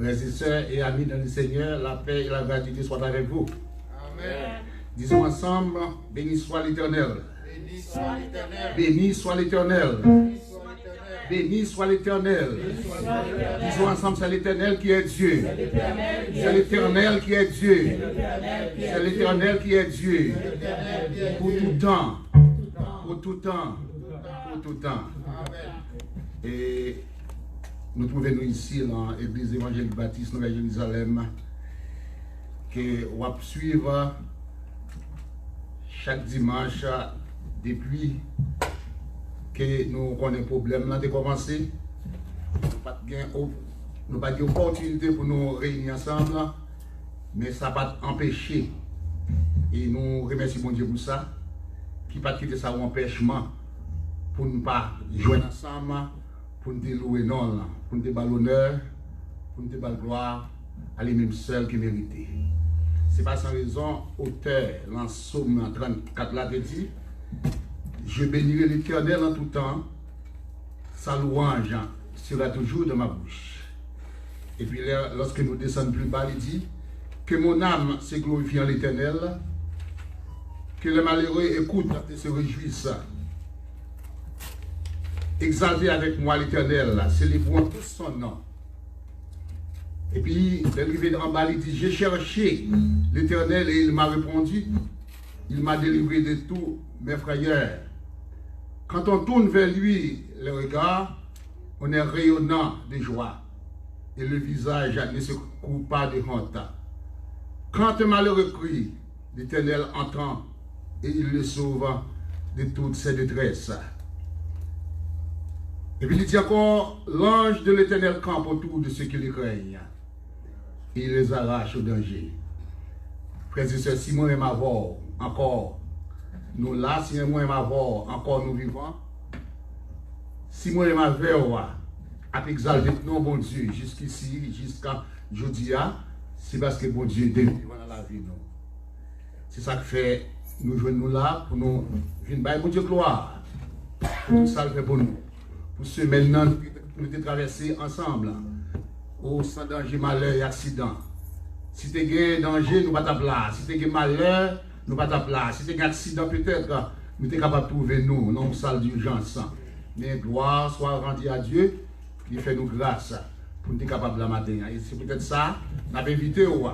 Frères et sœurs et amis dans le Seigneur, la paix et la gratitude soient avec vous. Amen. Disons ensemble, béni soit l'Éternel. Béni soit l'Éternel. Béni soit l'Éternel. Béni soit l'Éternel. Disons ensemble, c'est l'Éternel qui est Dieu. C'est l'Éternel qui est Dieu. C'est l'Éternel qui est Dieu. Pour tout temps. Pour tout temps. Pour tout temps. Et nous trouvons ici dans l'église évangélique baptiste Nouvelle Jérusalem que on va suivre chaque dimanche depuis que nous connaissons un problème là de commencer. Nous n'avons pas d'opportunité pour nous réunir ensemble, mais ça va empêcher. Et nous remercions mon Dieu pour ça, qui ne pas quitter ça un empêchement pour ne pas joindre ensemble, pour nous louer non, pour nous donner l'honneur, pour nous donner la gloire à lui-même seul qui mérite. C'est pas sans raison, auteur, dans Psaume 34 là, dit, je bénirai l'Éternel en tout temps, sa louange sera toujours dans ma bouche. Et puis là, lorsque nous descendons plus bas, il dit, que mon âme se glorifie en l'Éternel, que les malheureux écoutent et se réjouissent. Exaltez avec moi l'Éternel, célébrons tous son nom. Et puis, l'arrivée en bas, il dit, j'ai cherché l'Éternel et il m'a répondu, il m'a délivré de tous mes frayeurs. Quand on tourne vers lui le regard, on est rayonnant de joie et le visage ne se couvre pas de honte. Quand un malheureux crie, l'Éternel entend et il le sauve de toutes ses détresses. Et puis il dit encore, l'ange de l'Éternel campe autour de ceux qui le craignent. Et il les arrache au danger. Frères et sœurs, si moi et ma voix, encore, nous là, si moi et ma voix, encore nous vivons, si moi et ma voix, a exalté non bon Dieu, jusqu'ici, jusqu'à aujourd'hui, c'est parce que bon Dieu est vivant dans la vie. C'est ça que fait, nous jouons nous là, pour nous, venir bon Dieu gloire, pour tout ça le fait pour nous. Pour ceux maintenant, nous devons traverser ensemble, sans danger, malheur et accident. Si tu as un danger, nous ne pas ta place. Si tu as un malheur, nous ne pas ta place. Si tu as un accident, peut-être, nous sommes capables de trouver nous, dans une salle d'urgence. Mais gloire soit rendue à Dieu, qui fait nous grâce pour nous être capables de la matin. Et c'est peut-être ça, nous avons invité ou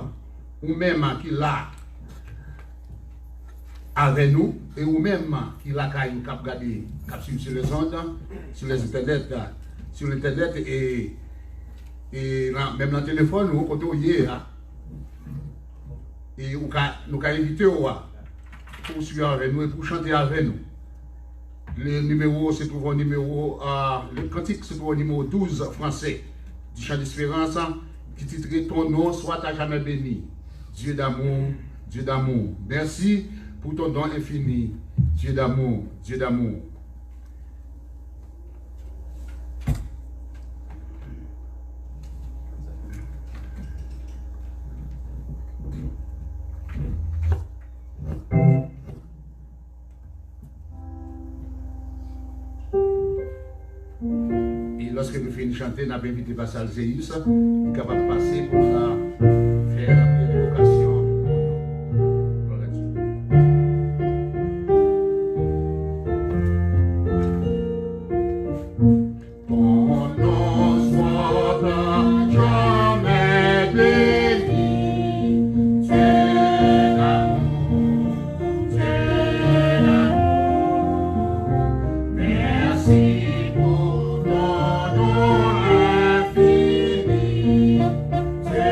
même qui l'a avec nous, et ou même qui l'a cap regarder, cap sur les ondes, sur les internet, sur l'internet et même dans le téléphone, nous quand on y est, et nous avons invité pour suivre avec nous et pour chanter avec nous. Le numéro se trouve au numéro, le cantique se trouve au numéro 12 français du chant d'espérance qui titre ton nom soit à jamais béni. Dieu d'amour, Dieu d'amour. Merci pour ton don infini. Dieu d'amour, Dieu d'amour. Et lorsque nous finissons de chanter, nous avons invité Pascal Zéus, il est capable de passer pour ça, faire la prière d'évocation. Gloire à Dieu. Ton nom soit à jamais béni, Dieu d'amour, Dieu d'amour. Merci. Pour ton nom infini, Dieu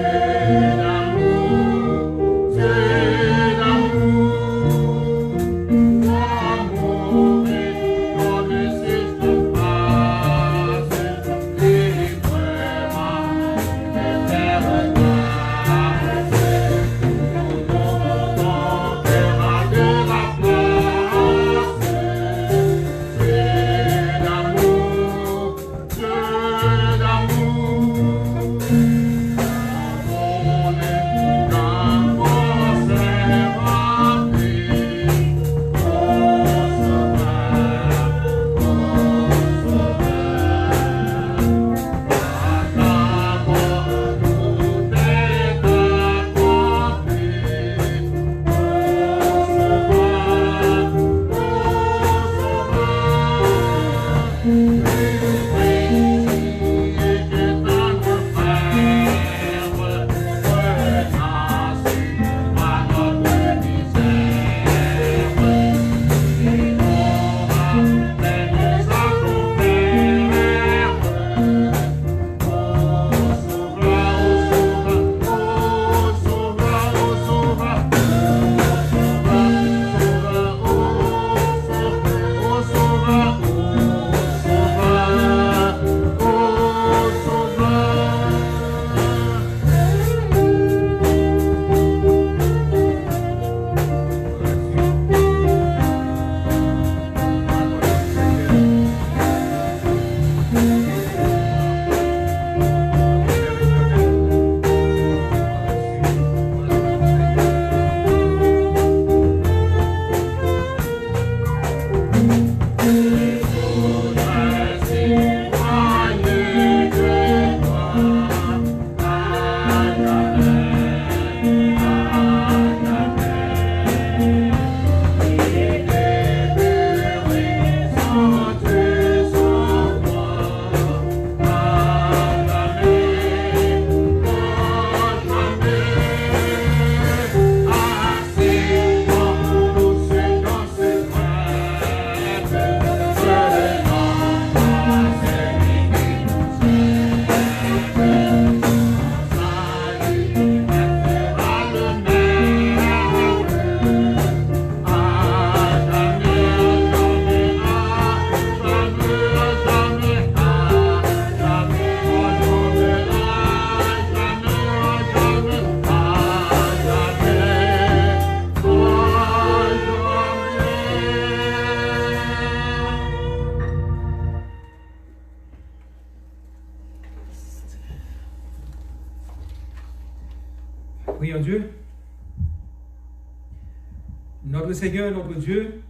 Prions Dieu. Notre Seigneur, notre Dieu,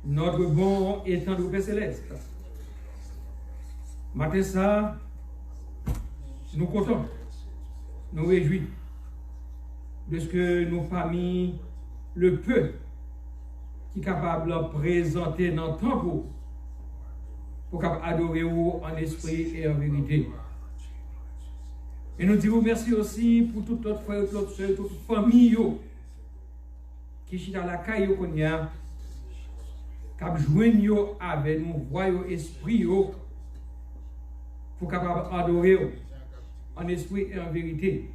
notre bon et tendre Père Céleste. Matin ça, nous comptons, nous réjouis de ce que nos familles, le peu qui est capable de présenter dans le temple pour adorer en esprit et en vérité. Et nous disons merci aussi pour tout notre frère, toute notre soeur, toute famille qui sont dans la caille qu'on y a, qui joignent avec nous, voyons esprit pour capable adorer en esprit et en vérité.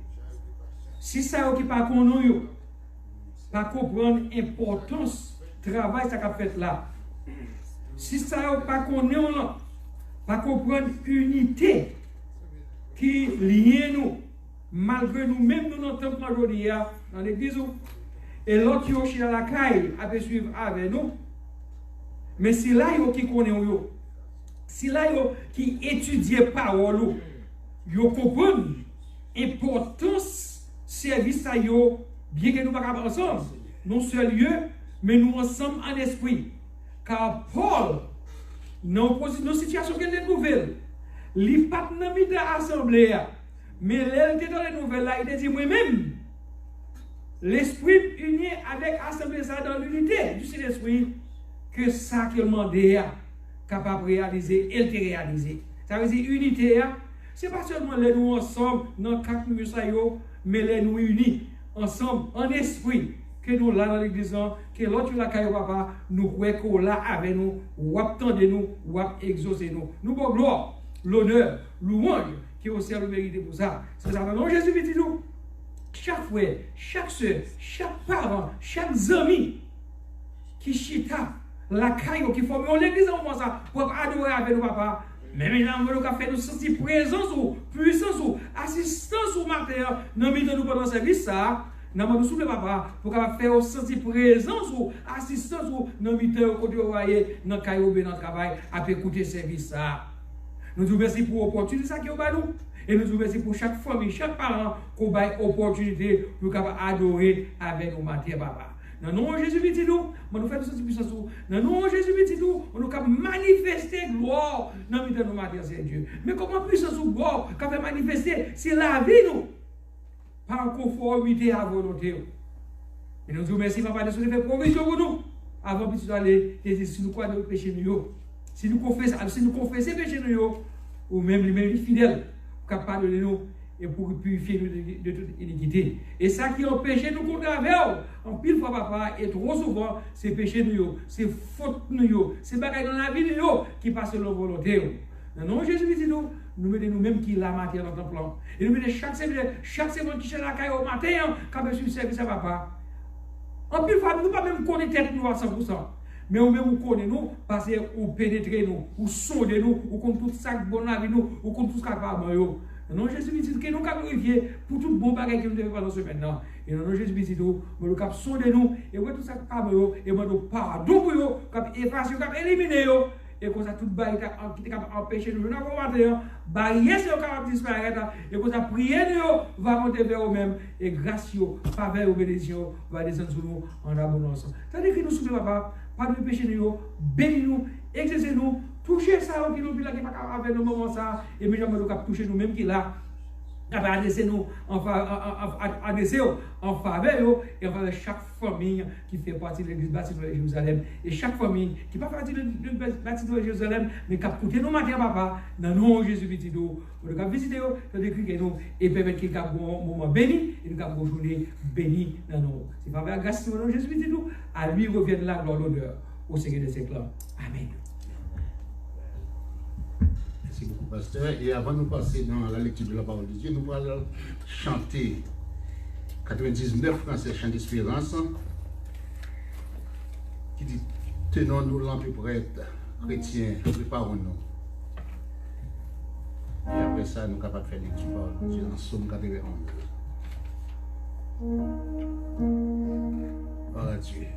Si ça qui pas qu'on nous, pas comprendre l'importance du travail ça qu'a fait là. Si ça pas qu'on nous, pas comprendre l'unité qui lie nous, malgré nous-mêmes nous dans le temple aujourd'hui, dans l'église, et l'autre qui est dans la caille a suivre avec nous. Mais si là qui connaît si là qui étudie parole, yo comprendre l'importance service à yo, bien que nous ne pas ensemble, non seul lieu, mais nous ensemble en esprit. Car Paul, dans une situation qui est nouvelle, il n'est pas dans l'assemblée, mais il était dans les nouvelles là, il a dit moi-même, l'esprit uni avec l'assemblée ça dans l'unité du Saint-Esprit, que ça qu'il demandait capable de réaliser, il te réalisé. Ça veut dire unité, ce n'est pas seulement les nous ensemble dans 4 minutes, mais les nous unis ensemble en esprit. Que nous là dans l'église, que l'autre la caille papa, nous croyons là avec nous, ou attendez nous, ou exaucer nous. Nous pour gloire, l'honneur, louange, qui est aussi le mérite pour ça. C'est ça, non, Jésus dit nous. Chaque frère, chaque soeur, chaque parent, chaque ami qui chita la caille qui forme l'église en moment ça pour adorer avec nous papa. Mais maintenant, nous avons fait nous sentir présence ou puissance ou assistance au matin dans le milieu de nous pendant le service ça. Nous avons soulevé papa pour faire sentir présence ou assistance ou dans le milieu de côté voyez dans le caille dans le travail à écouter le service ça. Nous vous remercions pour l'opportunité qui est au nous. Et nous vous remercions pour chaque famille, chaque parent qui a l'opportunité pour adorer avec nous matin papa. Dans le nom de Jésus, nous faisons cette puissance. Dans le nom de Jésus, nous pouvons manifester gloire dans le milieu de nos matins, c'est Dieu. Mais comment puissance ou gloire qu'on fait manifester, c'est la vie, nous, par conformité à la volonté. Et nous vous remercions, papa, de ce faire provision pour nous, avant de aller, si nous croyons nos péchés, si nous confessons les péchés, ou même les fidèles, pour pardonner nous. Et pour purifier nous de toute iniquité. Et ça qui empêche nous contre avec en pile fois papa, et trop souvent, c'est péché nous, c'est faute nous, c'est bagaille dans la vie nous qui passe selon la volonté. Dans le nom de Jésus, nous mettons nous-mêmes qui la matière dans notre plan. Et nous mettons chaque seconde qui cherche la caille au matin, quand nous suivons service à papa. En pile fois, nous ne pouvons pas même connaître tête nous à 100%. Mais ou même vous connaissez nous, parce que vous pénétrez nous, vous sondez nous, vous connaissez tout ça qui est bon dans la vie nous, vous connaissez tout ce qui est capable de non, Jésus dit que nous avons glorifié pour tout bon bagage que nous devons faire dans ce maintenant. Et non, Jésus dit que nous avons sondé nous, et tout ça qui est et nous avons pardon pour nous, nous effacer, nous éliminer. Et comme ça, tout bagage qui est capable d'empêcher nous, nous avons maté, barrière c'est capable de disparaître, et comme ça, prière nous va monter vers nous-mêmes, et grâce, faveur ou bénédiction va descendre sur nous en abondance. C'est-à-dire que nous souffrons, papa, pardonnez nos péchés, bénis-nous, exercez-nous. Toucher ça, qui nous dit là, qui n'est pas avec nous moment ça, et nous avons toucher nous-mêmes qui là, adresser nous en faveur, et en faveur de chaque famille qui fait partie de l'église bâtie de Jérusalem, et chaque famille qui ne fait pas partie de l'église bâtie de Jérusalem, mais qui a coûté nos matin, papa, dans le nom de Jésus-Christ, nous avons visité, nous avons écrit nous, et permettre qu'il y ait un moment béni, et nous avons une journée bénie dans nous. C'est par la grâce de Jésus-Christ, nous, à lui revienne la gloire, l'honneur, au Seigneur de siècles. Amen. Merci beaucoup, pasteur. Et avant de passer dans la lecture de la parole de Dieu, nous allons chanter 99 français chant d'espérance qui dit tenons-nous lampe prête, chrétiens, préparons-nous. Et après ça, nous sommes capables de faire lecture de la parole de Dieu dans Somme 91. Voilà Dieu.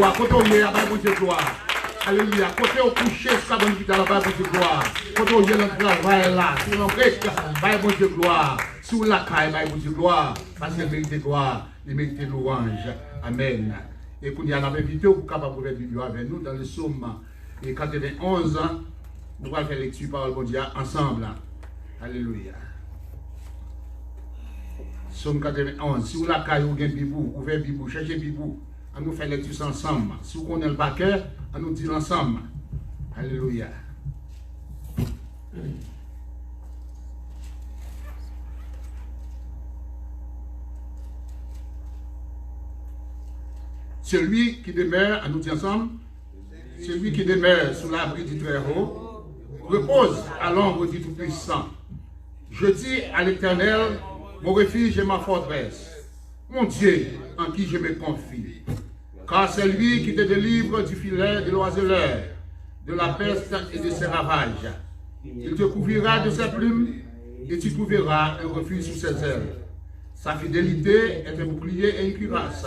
gloire. Quand on y est, à bon Dieu gloire. Alléluia. Quand on couche, ça va nous à bon Dieu gloire. Quand on y est dans le travail là, sur l'embrèche, à bon Dieu gloire. Sur la caille, à bon Dieu gloire. Parce qu'il mérite gloire, il mérite louange. Amen. Et qu'on y a invité pour capable de faire Bible avec nous dans le psaume 91. Nous allons faire lecture par le bon Dieu ensemble. Alléluia. Psaume 91. Si vous la caille, vous avez Bibou, ouvrez Bibou, cherchez Bibou. On nous fait lecture ensemble. Si vous connaissez le paquet, on nous dit ensemble. Alléluia. Celui qui demeure, on nous dit ensemble, celui qui demeure sous l'abri du Très-Haut, repose à l'ombre du Tout-Puissant. Je dis à l'Éternel, mon refuge et ma forteresse, mon Dieu en qui je me confie. Car c'est lui qui te délivre du filet de l'oiseleur, de la peste et de ses ravages. Il te couvrira de ses plumes et tu trouveras un refuge sous ses ailes. Sa fidélité est un bouclier et une cuirasse.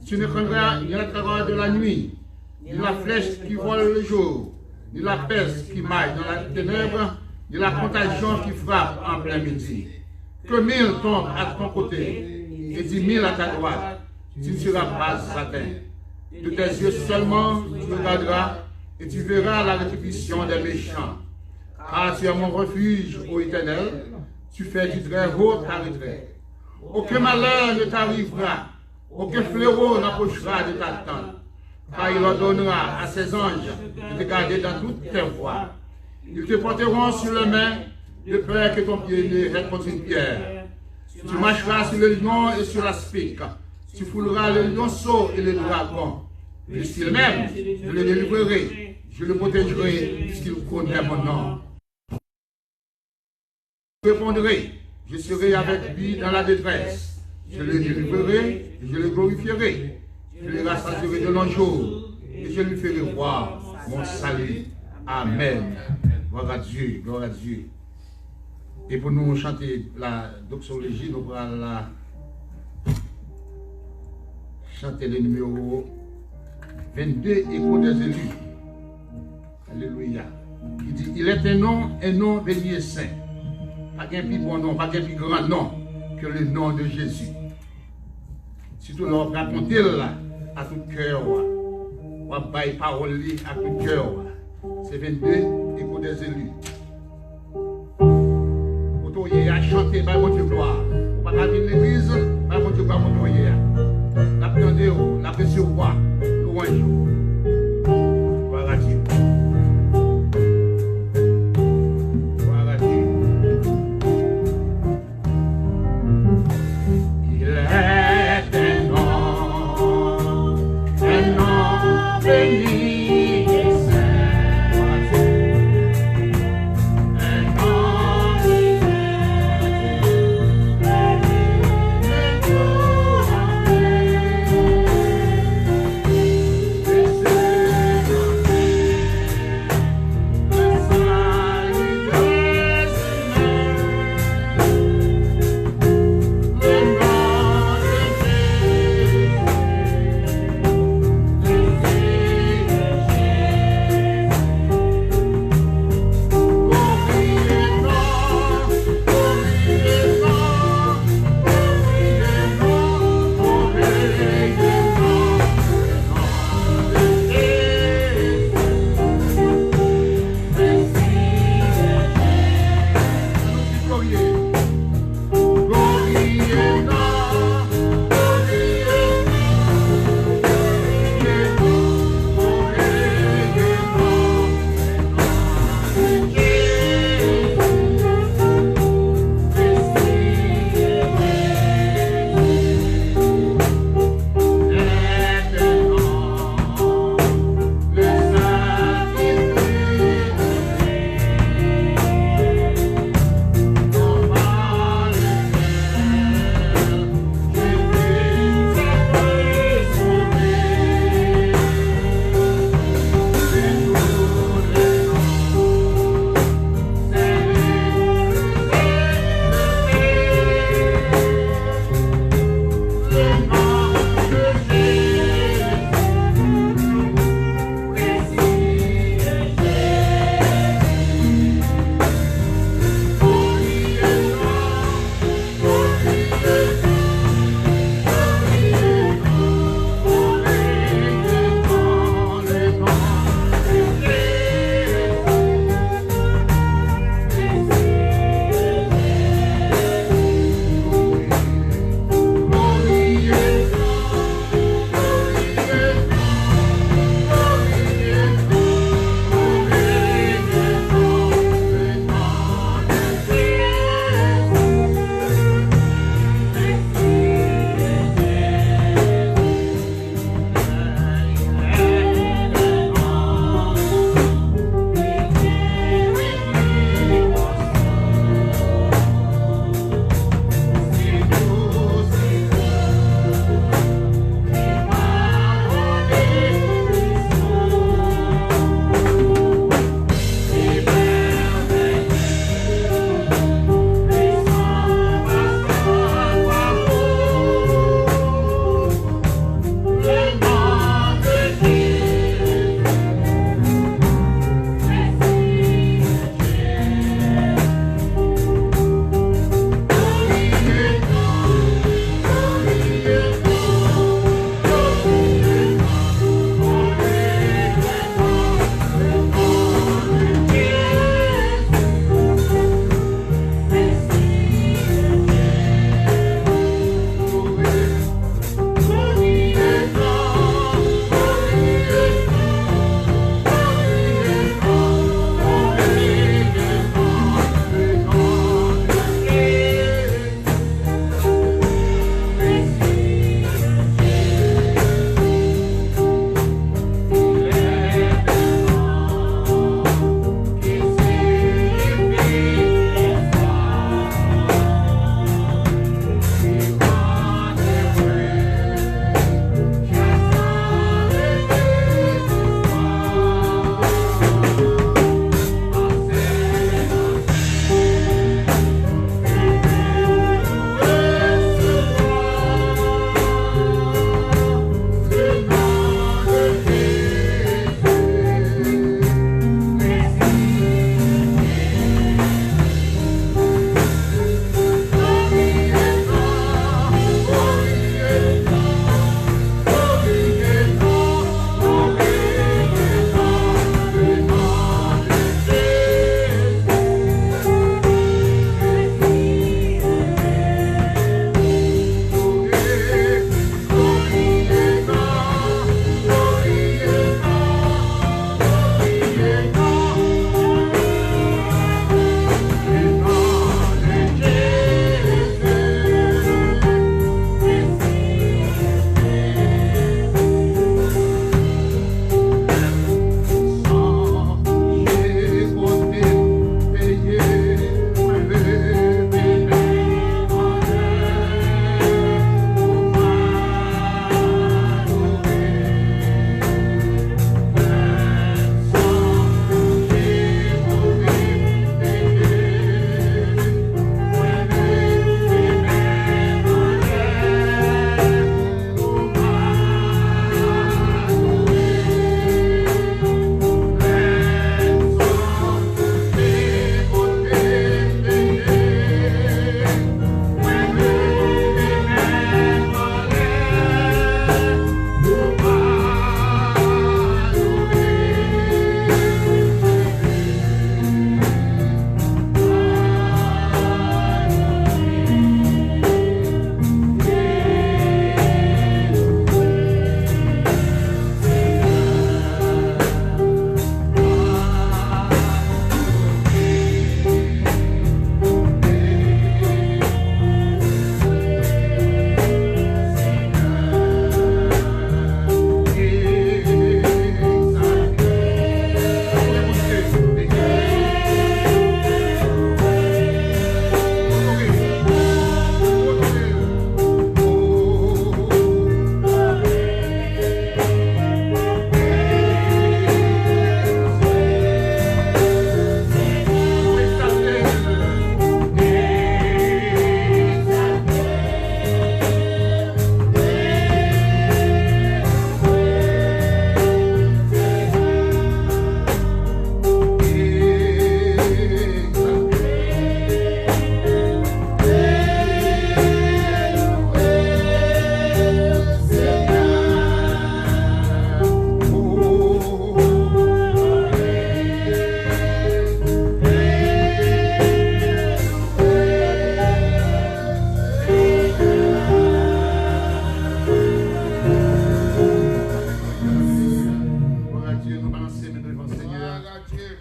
Tu ne craindras ni la terreur de la nuit, ni la flèche qui vole le jour, ni la peste qui maille dans la ténèbre, ni la contagion qui frappe en plein midi. Que 1000 tombent à ton côté et 10 000 à ta droite, tu ne seras pas atteint. De tes yeux seulement tu regarderas et tu verras la rétribution des méchants. Car tu es mon refuge, ô Éternel, tu fais du Très-Haut ta retraite. Aucun malheur ne t'arrivera, aucun fléau n'approchera de ta tente. Car il ordonnera à ses anges de te garder dans toutes tes voies. Ils te porteront sur les mains, de peur que ton pied ne heurte contre une pierre. Tu marcheras sur le lion et sur la spique. Tu fouleras le lionceau et le dragon. Puisqu'il m'aime, je le délivrerai, je le protégerai, puisqu'il connaît mon nom. Je répondrai, je serai avec lui dans la détresse. Je le délivrerai et je le glorifierai. Je le rassasierai de longs jours et je lui ferai voir mon salut. Amen. Gloire à Dieu, gloire à Dieu. Et pour nous chanter la doxologie, nous allons chanter le numéro 22, Écho des élus. Alléluia. Qui dit, il est un nom béni et saint. Pas qu'un plus bon nom, pas qu'un plus grand nom que le nom de Jésus. Surtout l'on raconter là, à tout cœur, on va bailler parole à tout cœur. C'est 22, Écho des élus. Il a chanté par mon Dieu gloire. On va venir l'église, par mon Dieu gloire, mon Dieu. L'apprécier, l'apprécier au roi, louange. Gloire à Dieu. Gloire à Dieu. Il est un nom béni.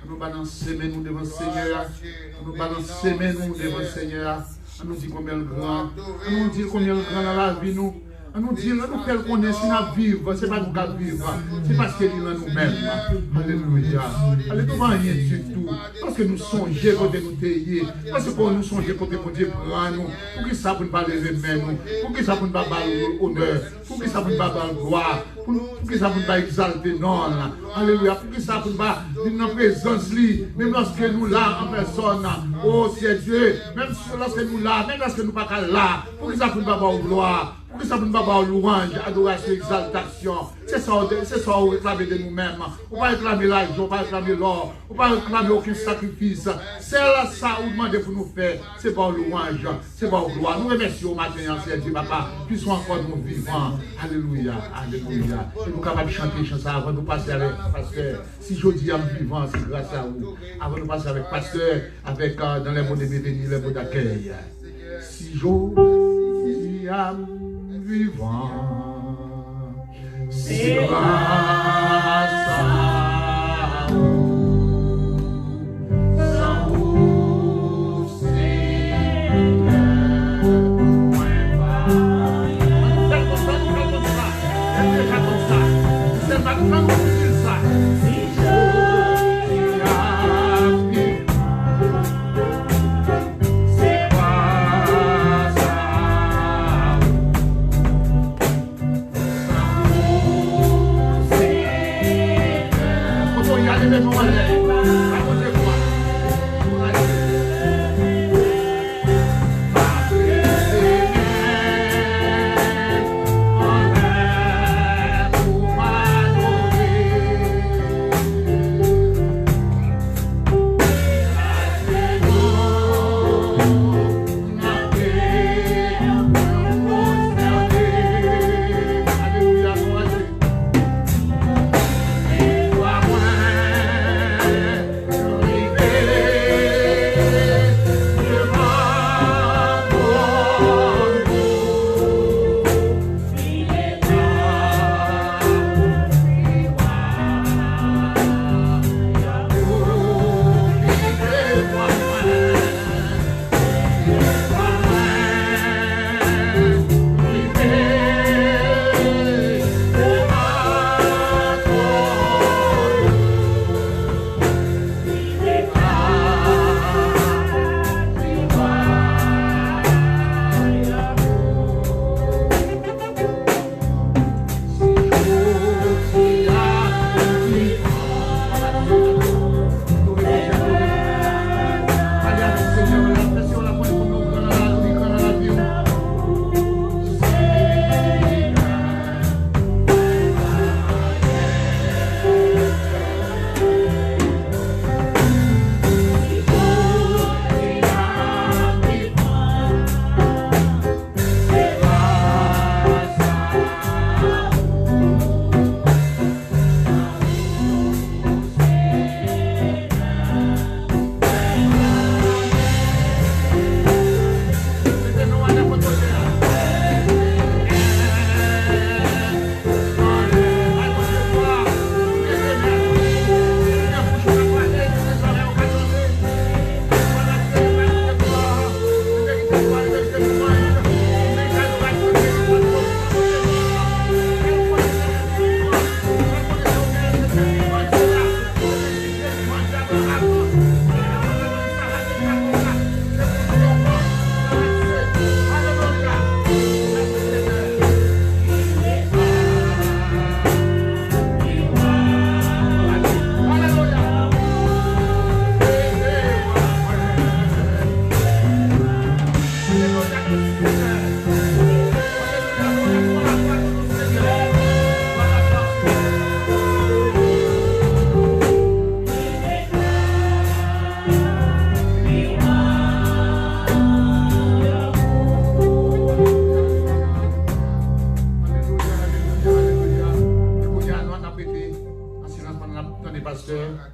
Nous balancer nous devant le Seigneur. Nous balancer nous devant le Seigneur. On nous dit combien le grand. On nous dit combien le grand dans la vie nous. On nous dit, nous faisons qu'on est si nous vivons, ce n'est pas nous qui vivons, c'est parce qu'il est en nous-mêmes. Alléluia. Allez, nous ne rien du tout. Parce que nous songeons quand nous taillons. Parce que nous songeons quand Dieu prend nous. Pour que ça ne pas lever nous. Pour que ça ne pas honneur. Pour que ça ne pas gloire. Pour que ça ne pas exalter non. Alléluia. Pour que ça ne pas venir dans la présence, même lorsque nous là en personne. Oh, c'est Dieu. Même lorsque nous là, même lorsque nous ne sommes pas là. Pour que ça ne pas gloire. Pour que ça ne pas avoir louange, adoration, exaltation. C'est ça qu'on réclame de nous-mêmes. On ne va pas réclamer l'argent, on ne va pas réclamer l'or, on ne va pas réclamer aucun sacrifice. C'est là ça qu'on demande pour nous faire. C'est pas louange, c'est pas gloire. Nous remercions au matin, Seigneur Dieu, Papa, puissions encore nous vivants. Alléluia, alléluia. Et nous sommes capables de chanter chanson avant de passer avec Pasteur. Si je dis à me vivant, c'est grâce à vous. Avant de passer avec Pasteur, avec dans les mots de bienvenue, les mots d'accueil. Si je dis à vivant, c'est grâce à vous, sans vous, Seigneur, point vaillant. C'est comme ça, c'est déjà comme ça, c'est pas comme ça. Si je dis à vivant, c'est grâce à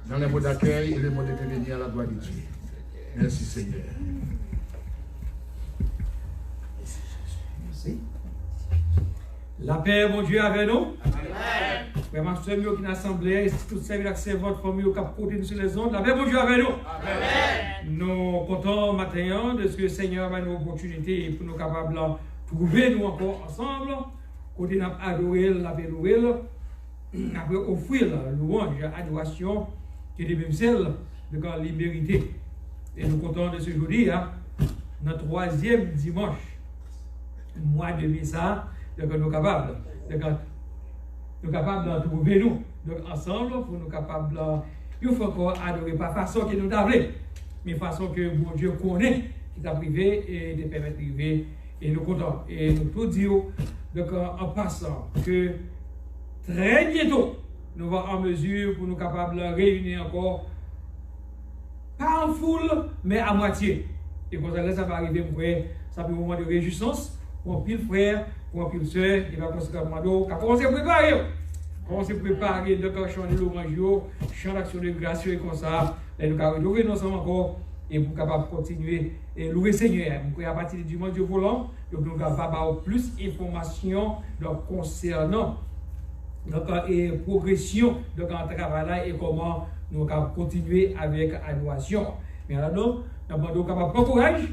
dans les mots d'accueil et les mots de bienvenue à la gloire de Dieu. Merci Seigneur. Merci. La paix, mon Dieu, avec nous. Amen. Vraiment, ceux qui sont assemblés, tout ça, qui sont votre famille, qui ont côté sur les ondes, la paix, bon Dieu avec nous. Amen. Nous comptons maintenant de ce que le Seigneur va nous opportunité pour nous capables de trouver nous encore ensemble, côté nous adorer, la louer, après offrir la louange, adoration, qui est même celle de la liberté. Et nous comptons de ce jeudi, notre 3e dimanche, mois de Missa, donc nous sommes capables. Nous sommes capables de trouver nous donc ensemble pour nous capables il faut encore adorer pas façon que nous avons mais façon que bon Dieu connaît qui t'a privé et de permettre privé et nous comptons et nous tout dire donc en passant que très bientôt nous allons en mesure pour nous capables de réunir encore pas en foule mais à moitié et quand ça va arriver ça peut un moment de réjouissance pour un pile frère pour un pile soeur et va commencer à préparer. On se prépare de chant de louange, chant d'action de grâce et comme ça. Et nous allons retrouver nous encore et pour capable continuer et louer Seigneur. À partir du dimanche volant, nous allons avoir plus d'informations concernant et progression de travail et comment nous allons continuer avec adoration. Mais alors, nous allons avoir courage,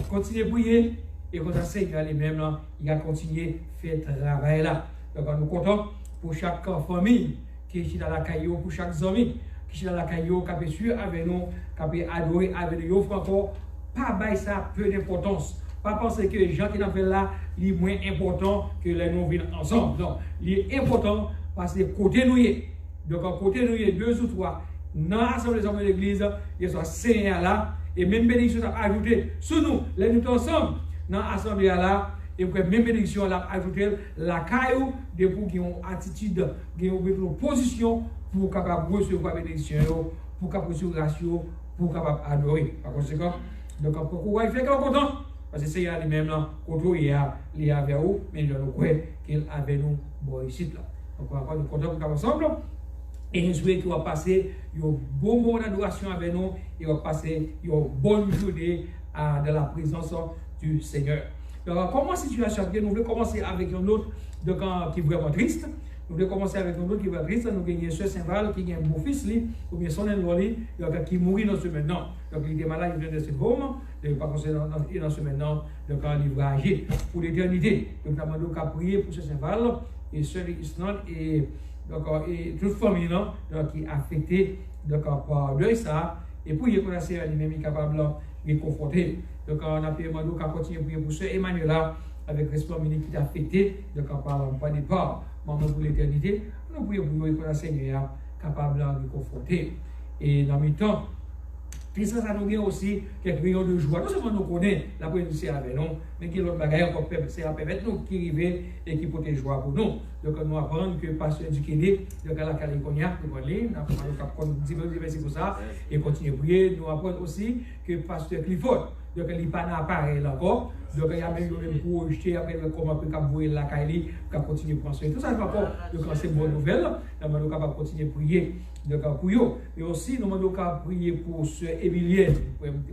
continuer à prier et comme ça, Seigneur lui-même, il va continuer à faire travail là. Donc, nous comptons pour chaque famille qui est dans la caillou, pour chaque ami qui est dans la caillou, qui peut suivre avec nous, qui peut adorer avec nous, encore, pas bailler ça peu d'importance. Pas penser que les gens qui sont là, ils sont moins importants que les nous vivons ensemble. Non, il est important parce que côté nous, donc côté nous, 2 ou 3, dans l'assemblée des hommes de l'église, il y a Seigneur là, et même bénédiction à ajouter sur nous, les nous ensemble, dans l'assemblée là. Et pour même bénédiction, là, ajouter la caillou de pour qui ont attitude, qui ont position pour capable recevoir la bénédiction, pour capable recevoir la ratio, pour capable adorer. Par conséquent, donc pourquoi il fait qu'on est content? Parce que c'est lui-même là, quand il y a avec vous, mais je crois qu'il avait nous bon ici là. Donc on va nous content pour ensemble. Et je souhaite qu'on va passer un bon moment d'adoration avec nous et on va passer une bonne journée dans la présence du Seigneur. Donc, comment la situation est, nous voulons commencer avec un autre qui est vraiment triste. Nous voulons commencer avec un autre qui est vraiment triste. Nous avons une soeur Saint-Val qui a un beau-fils, ou bien son élève, qui mourit dans ce maintenant. Donc, il est malade, il vient de ce home. Donc, par conséquent, dans ce maintenant, donc, il va agir pour l'éternité. Donc, nous avons qu'à prier pour ce Saint-Val et soeur Island et toute famille qui est affectée par deuil ça. Et pour y connaître lui-même capable de confronter. Donc, on a demandé qu'à continuer à prier pour ce Emmanuel avec respect qui est affecté, donc par départ, maman pour l'éternité. Nous prions pour que le Seigneur capable de confronter. Et dans le temps, et ça nous vient aussi quelques rayons de joie. Non seulement nous connaissons la présence avec nous, mais qu'il y a l'autre bagaille encore c'est à permettre nous qui arrivent et qui portent joie pour nous. Donc nous apprenons que pasteur du Kédé, donc à la California, nous apprenons diverser pour ça et continuer à prier. Nous apprenons aussi que pasteur Clifford, donc il n'y a pas d'appareil encore. Donc il y a même pour jeter après comment peut voir la Kaili, pour continuer à penser. Tout ça, donc c'est une bonne nouvelle. Nous sommes capables de continuer à prier. Donc pour eux, et aussi nous demandons qu'à prier pour ce Emilienne,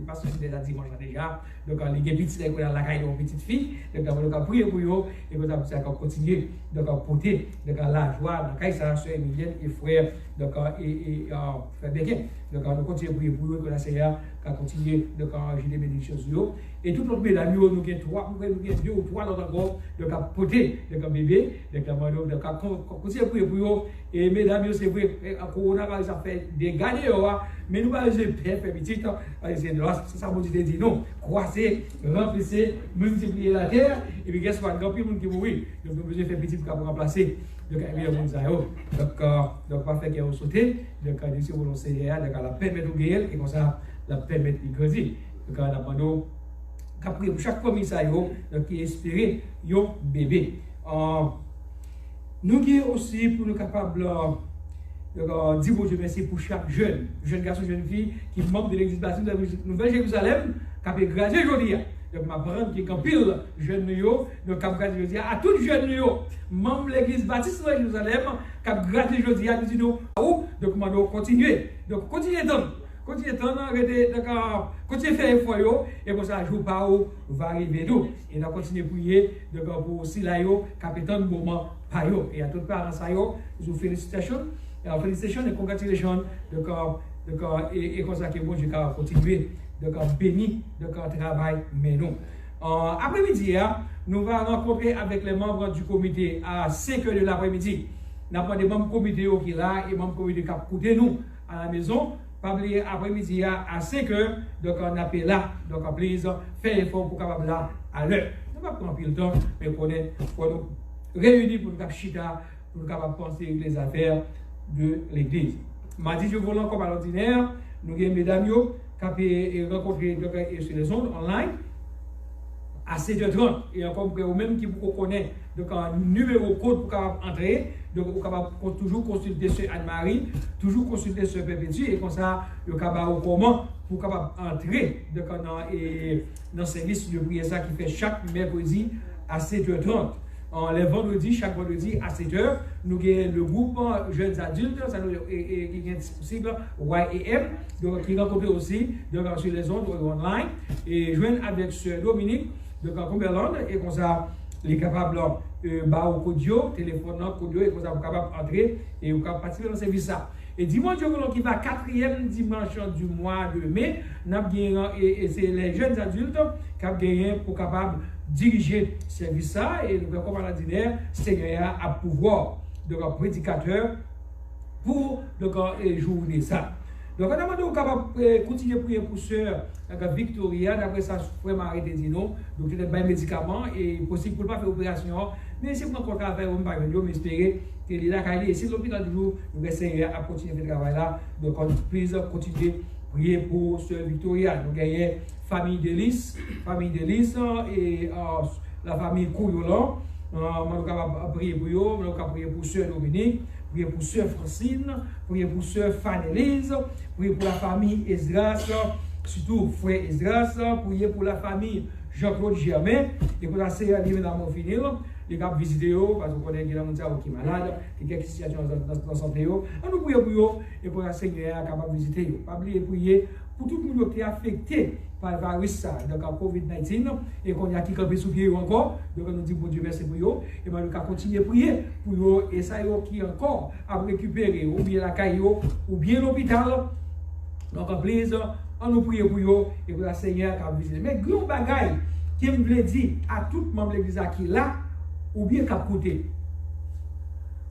parce que c'est déjà dimanche déjà, donc les petites filles, la caille de petite fille, donc nous demandons qu'à prier pour eux, et nous allons continuer donc à porter donc la joie dans la caille, ça, ce Emilienne et frère, donc et frère Béquin. Donc nous continuons à prier pour eux, que la Seigneur a continué donc à agir des bénédictions sur eux. Et tout notre mesdames, nous avons 3, nous avons 2 ou 3 dans encore, donc à porter donc un bébé, donc à continuer à prier pour eux. Et mesdames, c'est vrai, à Corona, ça fait des gagnants, mais nous allons faire petit, ça vous dit non, croiser, remplacer, multiplier la terre, et puis qu'est-ce qu'on a grand monde qui mourit. Donc nous devons faire petit pour remplacer. Donc pas faire qu'il y ait sauté, donc si vous l'enseignez, donc la permettre de gagner, et comme ça, la permettre de grandir. Donc on a demandé qu'après pour chaque famille, qui espérait un bébé. Nous avons aussi pour nous capables de dire bon Dieu merci pour chaque jeune garçon, jeune fille qui est membre de l'église baptiste de Nouvelle-Jérusalem, qui a gradué aujourd'hui. Donc, ma parole qui est en pile jeune, donc qui a gradué aujourd'hui, à tous les jeunes, membre de l'église baptiste de Jérusalem, qui a gradué aujourd'hui, à nous donc, on doit continuer. Donc, continuez à faire effort, et pour ça, un jour par où va arriver nous. Et on continue à prier pour Silayo, capitaine moment par eux. Et à tous les parents, je vous félicitations. Félicitations et congratulations. Et comme ça que bon Dieu va continuer. Béni de travail, mais non. Après-midi, nous allons rencontrer avec les membres du comité à 5 h de l'après-midi. Nous avons des membres du comité qui sont là et des membres du comité qui ont écouté nous à la maison. Pas oublier après-midi à 5 h. Donc on appelle là. Donc en plus, faire effort pour capable là à l'heure. Nous ne va pas prendre le temps, mais pour nous réunir pour nous chita, pour nous capable penser les affaires de l'église. Mardi, je vous comme à l'ordinaire. Nous avons mesdames qui ont rencontré sur les ondes online à 7h30. Et encore vous même qui vous connaissez donc un numéro code pour entrer. Donc vous pouvez toujours consulter sur Anne-Marie, toujours consulter sur Perpétue et comme ça, vous pouvez comment pour entrer dans le service de prière ça qui fait chaque mercredi à 7h30. Les vendredis, chaque vendredi à 7h, nous avons le groupe Jeunes Adultes, ça est possible, YAM, donc qui rencontre aussi donc, sur les ondes online, et joindre avec Sœur Dominique, donc en Cumberland, et comme ça, les capables au Codio, téléphone, Codio, et comme ça, vous capable d'entrer et vous capable participer dans le service. Et dimanche, qui va 4e dimanche du mois de mai, et c'est les jeunes adultes qui ont gagné pour capable diriger ce service et nous comme à l'ordinaire, Seigneur a pouvoir de prédicateur pour jouer ça. Donc, on a demandé au capable continuer à prier pour sœur Victoria, d'après ça, frère Marie dit non, donc il y a des médicaments et possible pour ne pas faire opération, mais c'est pour encore faire on va espérer que là quand il est ici l'hôpital toujours nous essayer à continuer ce travail là, donc on puisse continuer à prier pour sœur Victoria. Nous gagnons famille d'Élise et la famille Couillolon. Nous avons prié pour eux, nous avons prié pour sœur Dominique, prier pour sœur Francine, prier pour sœur Fanelise, prier pour la famille Esdras, surtout frère Esdras, prier pour la famille Jean-Claude Germain, et pour la Seigneur Libre dans mon finir, les gars visiter parce qu'on connaît qu'il y a des gens qui sont malades, qui ont quelques situations dans la santé, nous prions pour eux, et pour la Seigneur capable de visiter. Pas oublier prier pour tout le monde qui est affecté par le virus, donc en COVID-19, et qu'on y a qui campé sous pied encore, donc on nous dit bon Dieu merci pour eux, et bien nous allons continuer à prier pour eux, et ça qui encore à récupérer, ou bien la caillou, ou bien l'hôpital. Donc en plus, on nous prie pour eux, et pour la Seigneur qui a visité. Mais grand bagaille qui me veut dire à tout le monde de l'église qui est là, ou bien qui a côté.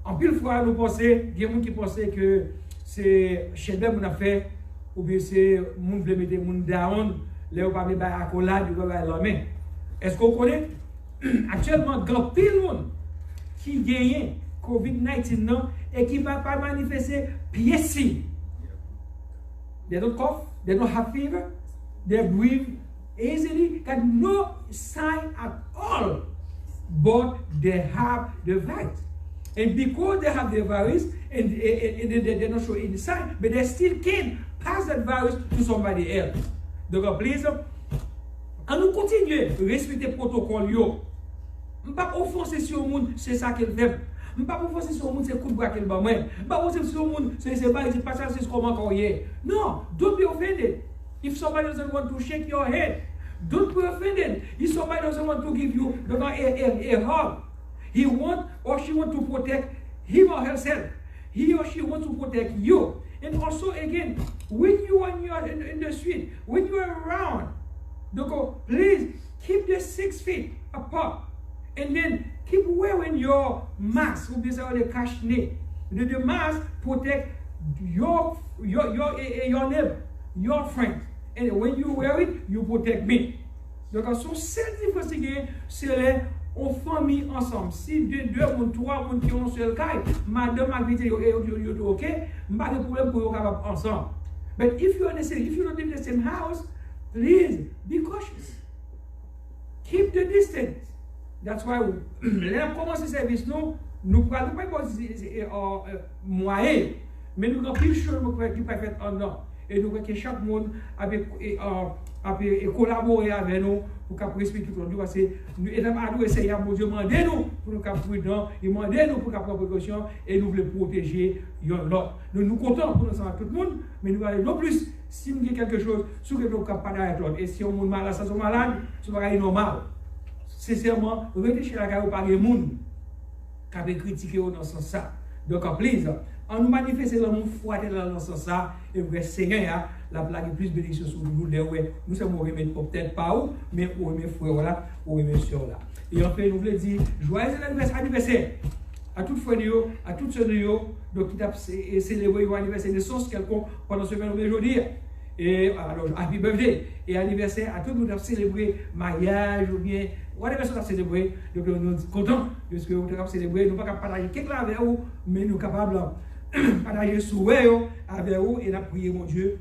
En pile fois, nous pensons, il y a des gens qui pensent que c'est chez nous qu'on a fait, ou bien c'est les gens qui veulent mettre les gens down. Là, on va mettre la accolade, on va la main. Est-ce qu'on connaît? Actuellement, il y a pile de monde qui gagne COVID-19 et qui ne va pas manifester pieds. They don't cough, they don't have fever, they breathe easily, got no sign at all, but they have the virus. And because they have the virus, and they're not showing any sign, but they still can pass that virus to somebody else. Donc, please, on nous continue à respecter le protocole. Je ne vais pas offenser sur le monde, c'est ça qu'elle fait. Je ne vais pas offenser sur le monde, c'est le coup de bras qu'elle va. Je ne vais pas offenser sur le monde, c'est pas ça, c'est comment qu'on y est. Non, don't be offended. If somebody doesn't want to shake your head, don't be offended. If somebody doesn't want to give you a hug, he wants or she wants to protect him or herself. He or she wants to protect you. And also, again, when you are in the street, when you are around, please keep the 6 feet apart. And then keep wearing your mask. The cache-nez. The mask protect your neighbor, your friend. And when you wear it, you protect me. Donc, cette différence, c'est les en famille ensemble. Si deux ou trois personnes qui ont un seul cas, madame a dit ok, pas de problème pour vous ensemble. But if you don't live in the same house, please be cautious. Keep the distance. That's why là commencer ce service nous prenons pas moyen, mais nous avons plus de choses qui peuvent être en dedans. Et nous voulons que chaque monde avec collaborer avec nous pour qu'on respecte tout le monde. Parce que nous essayons de demander nous pour nous prudents, demander nous pour qu'on prenne précaution et nous voulons protéger l'autre. Nous comptons pour nous tout le monde, mais nous allons non plus si nous avons quelque chose, si nous ne sommes pas avec l'autre. Et si on est malade, ça est malade, c'est pas normal. Sincèrement, réfléchir à la carrière par les monde. qui a critiqué dans ce sens. Donc, en plus, on nous manifeste l'amour froid dans ce sens, et le Seigneur, la plaque plus bénédiction sur nous, nous sommes peut-être pas où, mais où mes frères là, où mes soeurs là. Et en fait, nous voulons dire, joyeux anniversaire à toutes les frères, à toutes ceux donc qui ont célébré l'anniversaire de naissance quelconque pendant ce semaine aujourd'hui. Et alors, happy birthday et anniversaire à tous nous qui ont célébré mariage ou bien whatever chose à célébrer. Donc nous sommes contents de ce que vous avez célébré. Nous ne pouvons pas partager quelque chose avec vous, mais nous sommes capables de partager souhait avec vous et de prier mon Dieu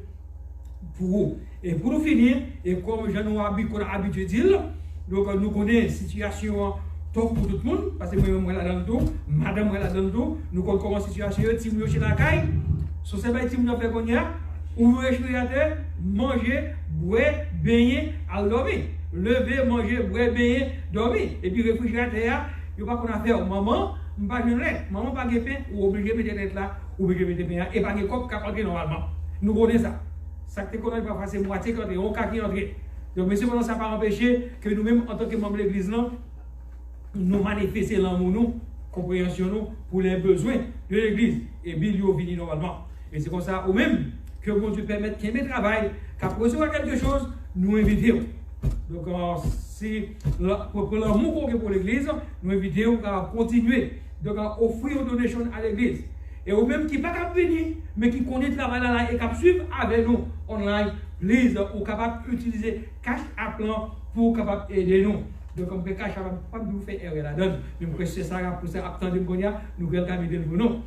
pour vous. Et pour nous finir, et comme je nous ai habitué de dire, donc nous connaissons la situation top pour tout le monde, parce que moi là dans le dos, madame là dans le dos, nous connaissons comment la situation est, si nous sommes chez la caille, sur ces bêtises nous avons fait qu'on y a, ouvrir le réfrigérateur, manger, boire, baigner, à dormir. Lever, manger, boire, baigner, dormir. Et puis le réfrigérateur, il n'y a pas qu'on a fait, maman, je ne pas de lait, maman pas de pain, ou obligé de mettre là, ou obligé de mettre pain, et pas de coque qui a entré normalement. Nous connaissons ça. Ça que qu'on a pas fait moitié quand on a qui entré. Donc, monsieur, ça n'a pas empêché que nous-mêmes, en tant que membres de l'église, nous manifestions l'amour, nous, compréhension nous, pour les besoins de l'église. Et bien, il vient normalement. Et c'est comme ça, ou même, que bon Dieu permette qu'il y ait un travail, qu'à recevoir quelque chose, nous invitons. Donc, si pour l'amour qu'on a pour l'église, nous invitons à continuer. Donc, à offrir une donation à l'église. Et ou même qui ne peut pas venir, mais qui connaît le travail là et qui suivre avec nous online, please, ou capable d'utiliser cash à plan pour capable aider nous. Donc, comme que cash à plan, pas nous faire erreur là-dedans. Mais c'est ça, pour ça, attendre nous allons caminer pour nous.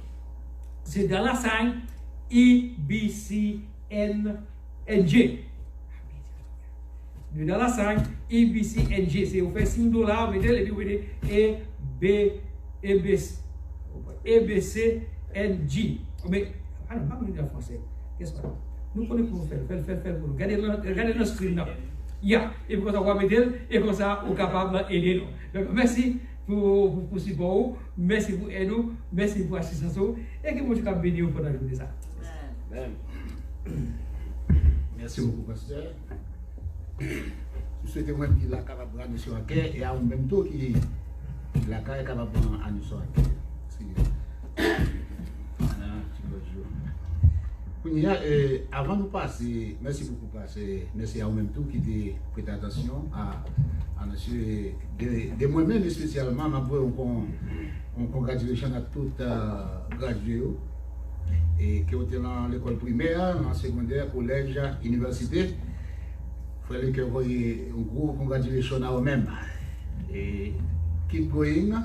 C'est dans la sign EBCNG. Dans la sign EBCNG. C'est vous faites $5, vous mettez et puis vous mettez EBCNG. Mais, ah non, pas en français. Qu'est-ce que c'est? Nous connaissons pour faire pour nous. Regardez le screen là. Et comme ça, on va mettre et comme ça, on est capable d'aider nous. Donc, merci pour support, merci pour aider nous, merci pour l'assistance et que vous puissiez bénir pour ajouter ça. Merci beaucoup, pasteur. Je souhaite moi qui est capable de prendre sur la cœur et en même temps qui est capable de prendre sur la cœur. Avant de passer, merci beaucoup, passer. Merci à vous-même tout qui prête attention à monsieur. De moi-même spécialement, on congratulation à toutes graduées et qui ont été dans l'école primaire, dans secondaire, collège, université. Il fallait que vous ayez une grosse congratulation à vous-même. Et keep going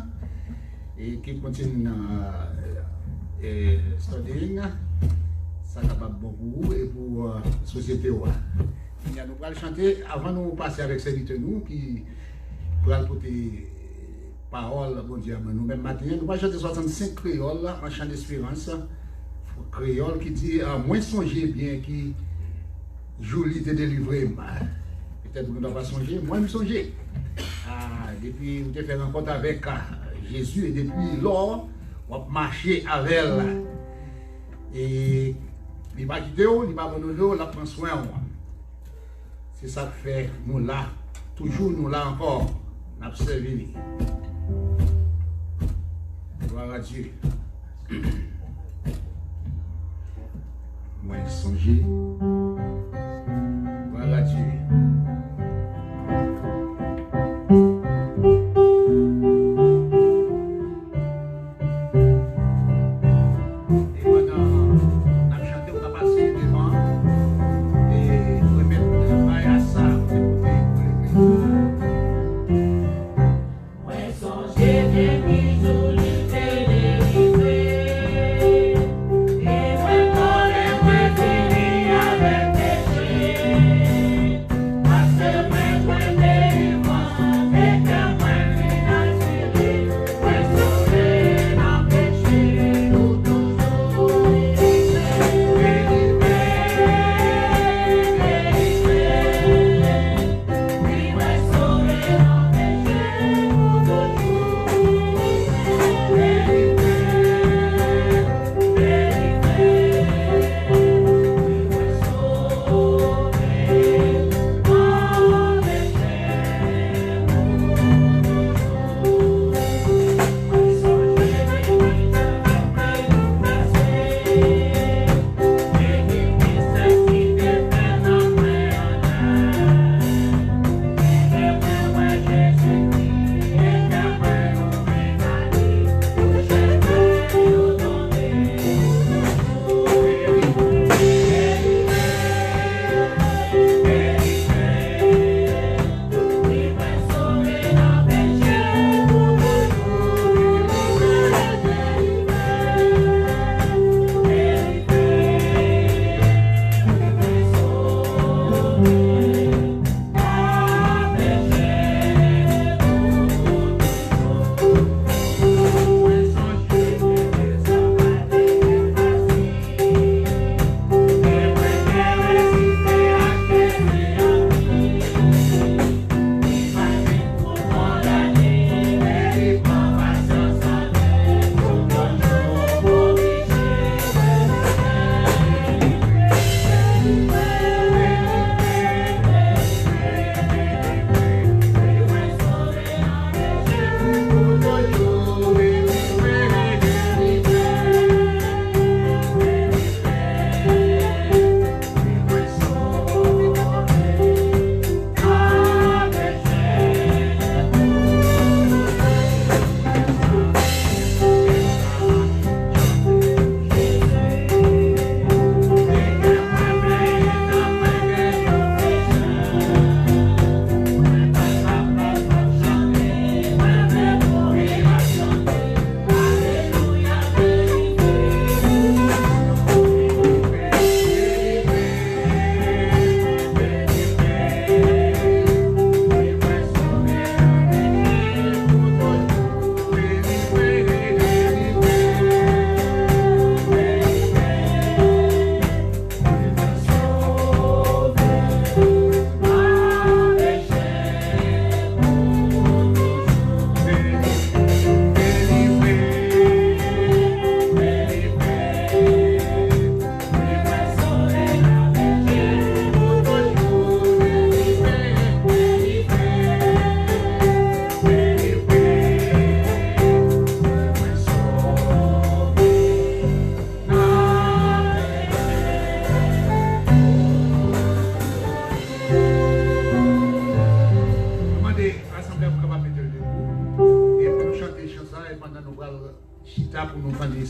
et keep continue studying. Ça capable beaucoup et pour la société. Nous allons chanter avant de passer avec serviteurs nous qui pourraient porter parole bon Dieu nous-mêmes matin. Nous allons chanter 65 créoles en chant d'espérance. Créole qui dit moins songer bien qui joli te délivrer. Peut-être que vous n'avez pas songé, moi je songer. Depuis vous avez fait rencontre avec Jésus et depuis lors, on a marché avec elle. Et il va quitter, il va abandonner, il va prendre soin de moi. C'est ça que fait nous là, toujours nous là encore, nous avons servi. Gloire à Dieu. Moi, songer. Gloire à Dieu. Avec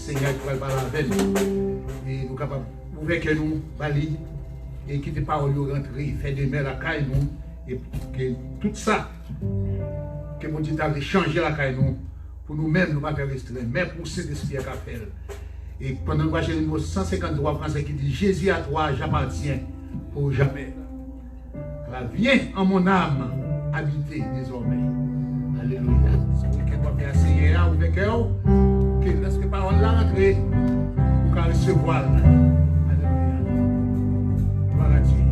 Seigneur qui va parler avec nous. Et nous capables d'ouvrir que nous, bali, et quitter parole rentrer, faire des mains la caille nous, et que tout ça, que mon Dieu t'a changé la caille nous, pour nous-mêmes, nous ne pas faire restreindre, mais pour Saint-Esprit à faire. Et pendant que j'ai le mot 153 français qui dit Jésus à toi, j'appartiens pour jamais. Alors, viens en mon âme habiter désormais. Alléluia. C'est ce qu'on va faire essayer là, avec elle, que lorsque parole là rentre, pour qu'elle recevoir. Alléluia. Gloire à Dieu.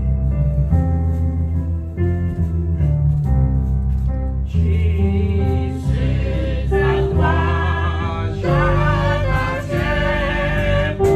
Jésus à toi, j'appartiens pour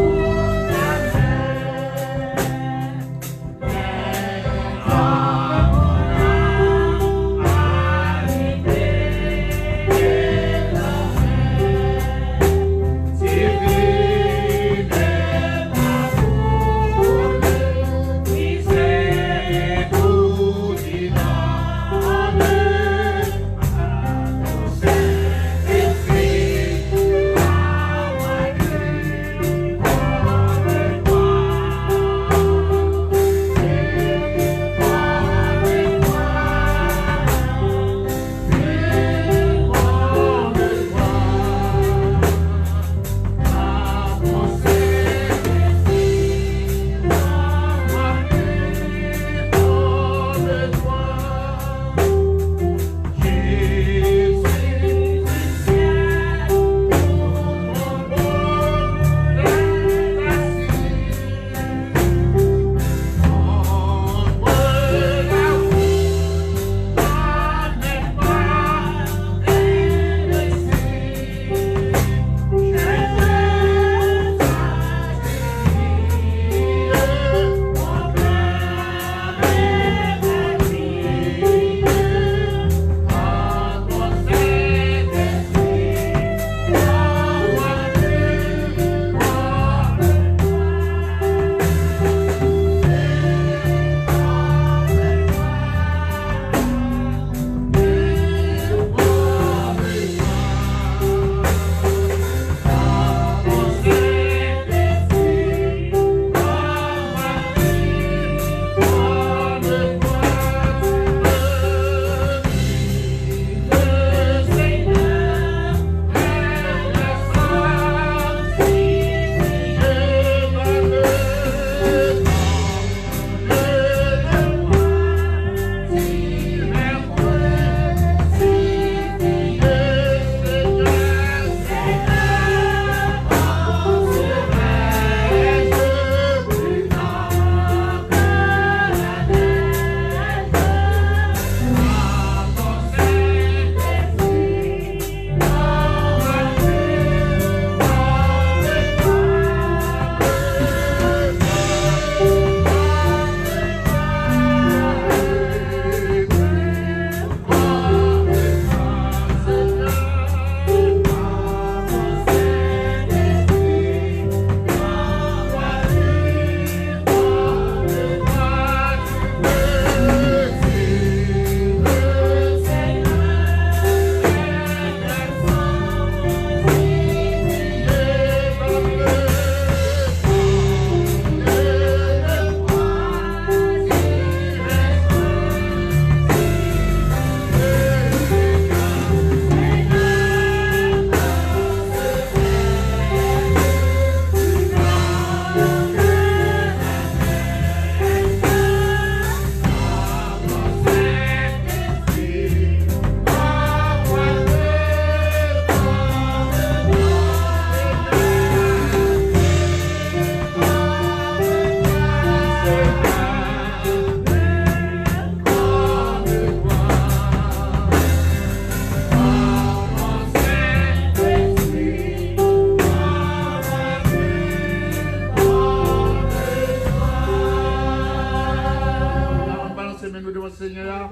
Seigneur.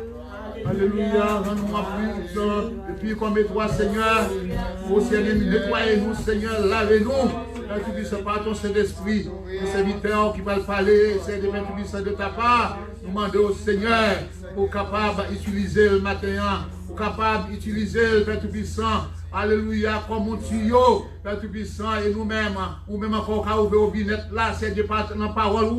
Alléluia. Rends-nous plus. Et puis comme toi, Seigneur, au Seigneur, nettoyez-nous, Seigneur, lavez-nous. Père Tout-Puissant, par ton Saint-Esprit, le serviteur qui va le parler, c'est de Père Tout-Puissant de ta part. Nous demandons au Seigneur pour capable d'utiliser le matin, pour capable d'utiliser le Père Tout-Puissant Alléluia, comme on tuyau, Père Tout-Puissant, et nous-mêmes, nous-mêmes encore, quand on ouvre au binet là, c'est de par la parole,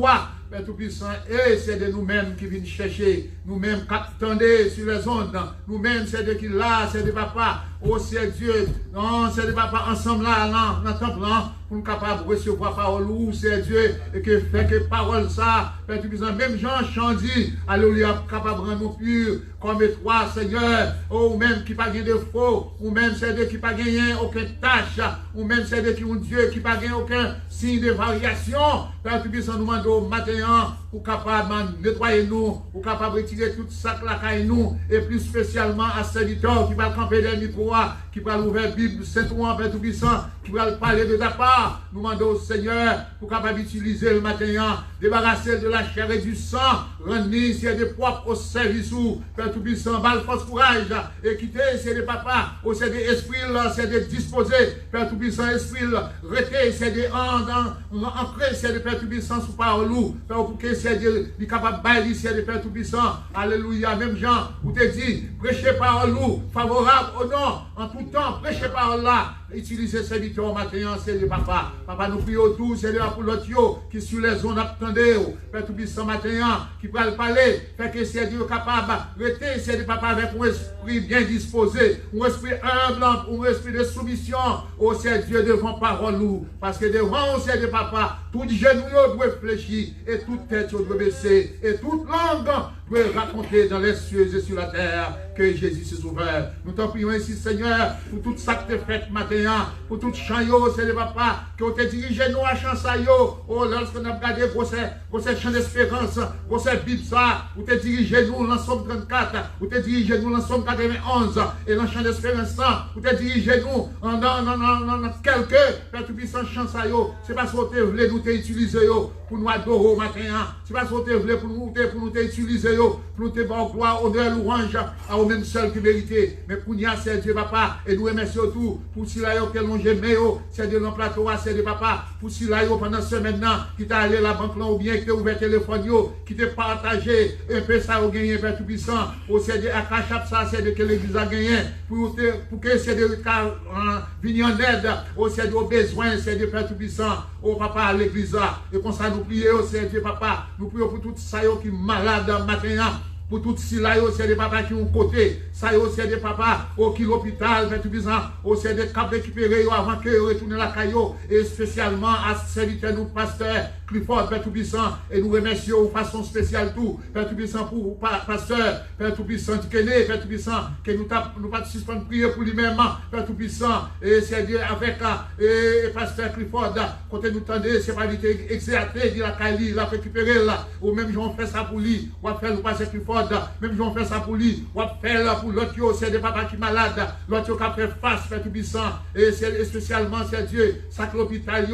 Père Tout-Puissant, et c'est de nous-mêmes qui viennent chercher, nous-mêmes qui attendons sur les ondes, nous-mêmes, c'est de qui là, c'est de papa, oh c'est Dieu, non, c'est de papa ensemble là, dans le temple, pour nous capables de recevoir parole, ou c'est Dieu, et que fait que parole ça, Père Tout-Puissant, même Jean Chandy, alléluia, capable de rendre nous purs, comme toi, Seigneur, ou même qui pas de défaut, ou même c'est de qui pas gagné aucune tâche, ou même c'est de qui ont Dieu qui pas gagné aucun signe de variation, Père Tout-Puissant, nous demandons matin, pour capable de nettoyer nous, pour capable de retirer tout ça que la caille nous, et plus spécialement à serviteur qui va camper des micros, qui va l'ouvrir la Bible, Saint-Ouen, Père Tout-Puissant, qui va parler de ta part. Nous demandons au Seigneur pour capable d'utiliser le matin, débarrasser de la chair et du sang, rendre si des propres au service ou Père Tout-Puissant, balle force courage, et quitter c'est des papas, ou c'est des esprits, c'est des disposés, Père Tout-Puissant, esprit, rester, c'est des ancrés, c'est des Père Tout-Puissant sous parole, pour que c'est des capables de bailler, c'est des Père Tout-Puissant, alléluia, même Jean, où te dit, prêchez parole, favorable au nom, en tout temps, prêchez parole là, utilisez serviteur matin, c'est de papa. Papa, nous prions tous, c'est de pour l'autre qui sur les zones attendez, Père Tout-Puissant matin, qui peut le parler, fait que c'est Dieu capable, rester, c'est de papa avec un esprit bien disposé, un esprit humble, un esprit de soumission, oh c'est Dieu devant parole, parce que devant, c'est de papa, tout genou doit fléchir, et toute tête doit baisser, et toute langue doit raconter dans les cieux et sur la terre que Jésus s'est ouvert. Nous t'en prions ici, Seigneur, pour tout ça que tu fais matin, pour tout chant, c'est le papa, qui ont dirigé nous à chant ça, oh, lorsqu'on a regardé pour ces chants d'espérance, pour ces Bibles, ça, où tu dirigé nous l'ensemble 34, où tu dirigé nous l'ensemble 91, et dans le chant d'espérance, où tu dirigé nous dans quelques, Père Tout-Puissant, chant ça, c'est parce que tu voulais nous utiliser pour nous adorer au matin, c'est parce que tu voulais pour nous utiliser, pour nous te voir gloire, honneur, louange, à au même seul qui mérite. Mais pour nous, c'est Dieu, papa, et nous remercions tout, pour si là, que l'on j'aime, c'est Dieu, l'on plateau, c'est Dieu, papa, pour si là, pendant ce maintenant, qui t'a allé la banque là, ou bien qui t'a ouvert le téléphone, qui t'a partagé un peu ça, au gagné, Père Tout-Puissant, au c'est Dieu, à Cachap, ça, c'est Dieu que l'Église a gagné, pour que c'est Dieu, venir en aide, au c'est Dieu, au besoin, c'est Dieu, Père Tout-Puissant, au papa, à l'Église, et comme ça, nous prions, c'est Dieu, papa, nous prions pour tout ça, qui est malade, matin, pour tout si là, c'est des papas qui ont côté, ça c'est des papas qui l'hôpital, Père Tout-Puissant, c'est des caps récupérés avant que retourner la caillou, et spécialement à serviteur nous, pasteur Clifford, Père Tout-Puissant, et nous remercions de façon spéciale tout, Père Tout-Puissant, pour pasteur, Père Tout-Puissant, Père Tout-Puissant, que nous participons de prier pour lui-même, Père Tout-Puissant, et c'est Dieu avec pasteur Clifford, quand nous tendez, c'est pas lui exercer, dit la caillou, la récupérer là, ou même j'en fais ça pour lui, ou faire nous passer Clifford, même j'en fais ça pour lui, ou faire pour l'autre, c'est des papas qui sont malades, l'autre qui a fait face, Père Tout-Puissant, et c'est spécialement, c'est Dieu, sacré l'hôpital,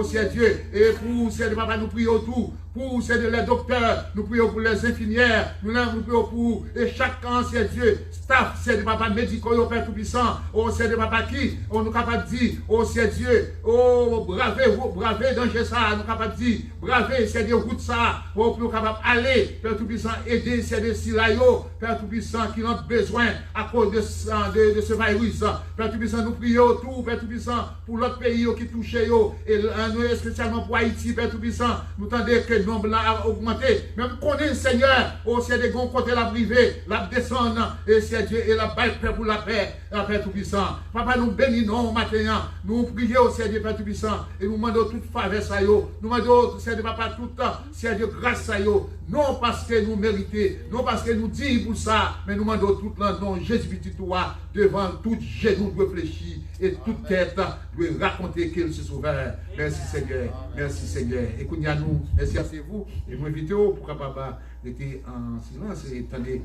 c'est Dieu, et pour, c'est des papas, nous prions tout, pour c'est les docteurs, nous prions pour les infirmières, nous prions pour, et chacun, c'est Dieu, staff, c'est des papas médicaux, Père Tout-Puissant, oh, c'est des papas qui, on nous capable de dire, oh, c'est Dieu, oh, bravez, danger ça, nous capable de dire, bravez, c'est des routes ça, oh, pour nous capable aller, Père Tout-Puissant, aider, c'est des silayo, Père Tout-Puissant, qui ont besoin à cause de ce virus, Père Tout-Puissant, nous prions tout, Père Tout-Puissant, pour l'autre pays qui touche, et nous, spécialement pour Haïti, Père Tout-Puissant, nous tendons que le nombre a augmenté, même qu'on est Seigneur, oh, c'est des grands côtés la privée, la descendre, et c'est Dieu, et la paix pour la paix, Père Tout-Puissant. Papa, nous bénissons maintenant, nous prions, c'est Dieu, Père Tout-Puissant, et nous demandons toute faveur, ça yo, nous demandons, c'est Dieu, Papa, tout le temps, c'est Dieu, grâce à yo, non parce que nous méritons, non parce que nous disons pour ça, mais nous demandons tout le nom, Jésus-Christ, toi, devant tout genou doit fléchir, et toute tête doit raconter qu'il se sauveur. Merci Seigneur, merci Seigneur. Écoutez à nous, merci à vous, et nous invitons pour capable rester en silence et attendez,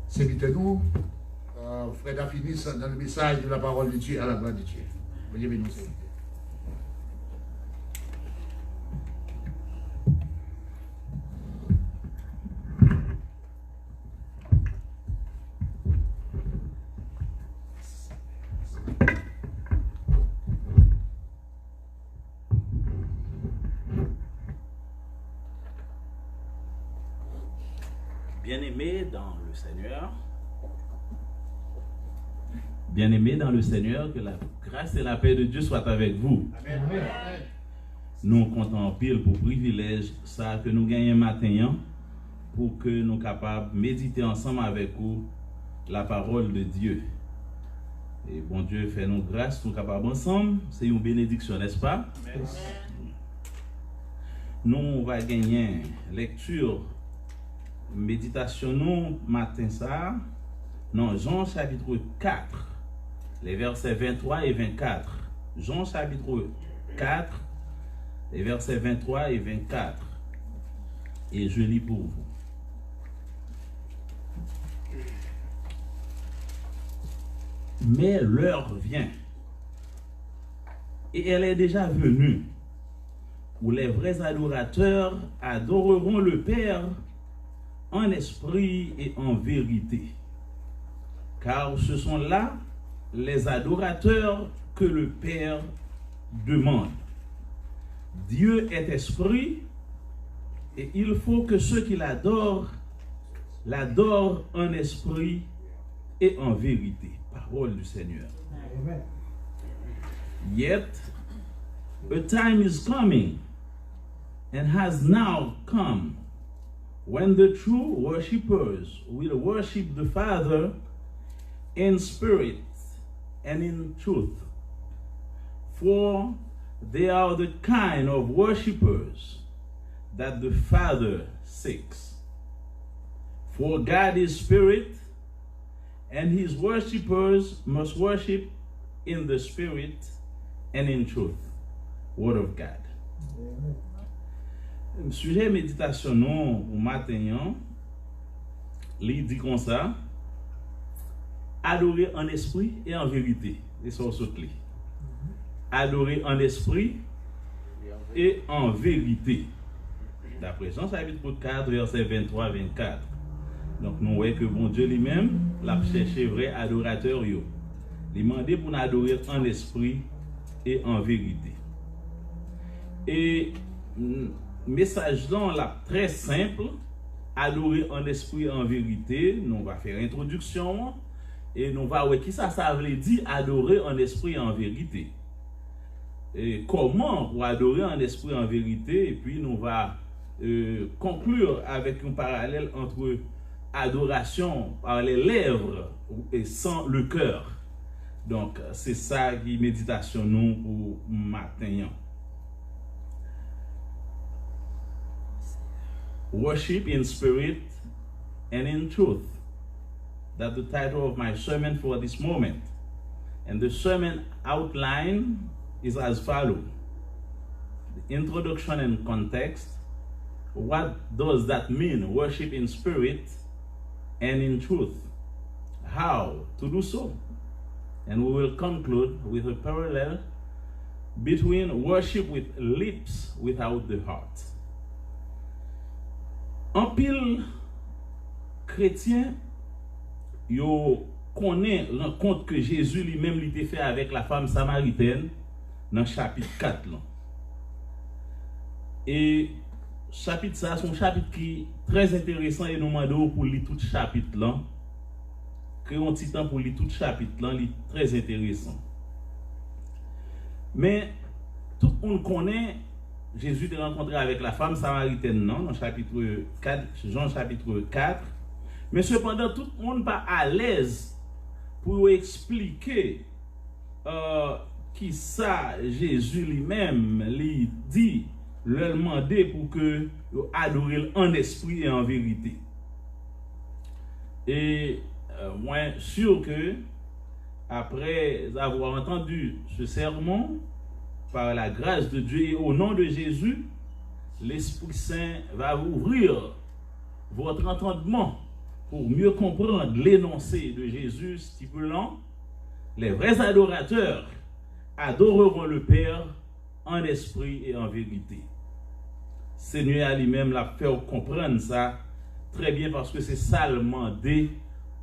servitez-nous, Frère finisse dans le message de la parole de Dieu à la gloire de Dieu. Veuillez bénir nous servir. Bien-aimés dans le Seigneur, Bien-aimés dans le Seigneur, que la grâce et la paix de Dieu soient avec vous. Amen. Nous comptons en pile pour privilège ça que nous gagnons matin pour que nous soyons capables de méditer ensemble avec vous la parole de Dieu. Et bon Dieu fait nous grâce, nous sommes capables ensemble. C'est une bénédiction, n'est-ce pas? Amen. Nous on va gagner lecture, méditation nous matin ça. Non, Jean chapitre 4, les versets 23 et 24. Jean chapitre 4, les versets 23 et 24. Et je lis pour vous. Mais l'heure vient, et elle est déjà venue, où les vrais adorateurs adoreront le Père en esprit et en vérité. Car ce sont là les adorateurs que le Père demande. Dieu est esprit, et il faut que ceux qui l'adorent en esprit et en vérité. Parole du Seigneur. Amen. Yet a time is coming and has now come when the true worshippers will worship the Father in spirit and in truth. For they are the kind of worshippers that the Father seeks. For God is spirit, and his worshippers must worship in the spirit and in truth. Word of God. Sujet méditation non pour matin, il dit comme ça: adorer en esprit et en vérité. Et ça saute clé. Adorer en esprit et en vérité. D'après Jean chapitre 4, verset 23-24. Donc nous voyons que bon Dieu lui-même l'a cherché vrai adorateur yo. Il demandé pour nous adorer en esprit et en vérité. Et message là là très simple, adorer en esprit et en vérité. Nous va faire introduction et nous va voir qui ça veut dire adorer en esprit et en vérité. Et comment pour adorer en esprit et en vérité, et puis nous va conclure avec un parallèle entre adoration par les lèvres et sans le cœur. Donc c'est ça qui méditation nous pour matin. Worship in spirit and in truth. That's the title of my sermon for this moment. And the sermon outline is as follows. The introduction and context. What does that mean? Worship in spirit and in truth. How to do so? And we will conclude with a parallel between worship with lips without the heart. En pile chrétien, yo connaît rencontre que Jésus lui-même l'était fait avec la femme samaritaine dans chapitre 4 là. Et chapitre ça, c'est un chapitre qui est très intéressant et nous demandons pour lire tout chapitre là. Créons un petit temps pour lire tout chapitre là, il est très intéressant. Mais tout le monde connaît Jésus est rencontré avec la femme samaritaine non, dans chapitre 4, Jean chapitre 4. Mais cependant, tout le monde n'est pas à l'aise pour expliquer qui ça Jésus lui-même lui dit, leur demander pour que adorer en esprit et en vérité. Et moi sûr que après avoir entendu ce sermon, par la grâce de Dieu et au nom de Jésus, l'Esprit Saint va ouvrir votre entendement pour mieux comprendre l'énoncé de Jésus stipulant: les vrais adorateurs adoreront le Père en esprit et en vérité. Seigneur lui-même l'a fait comprendre ça très bien parce que c'est ça le mandé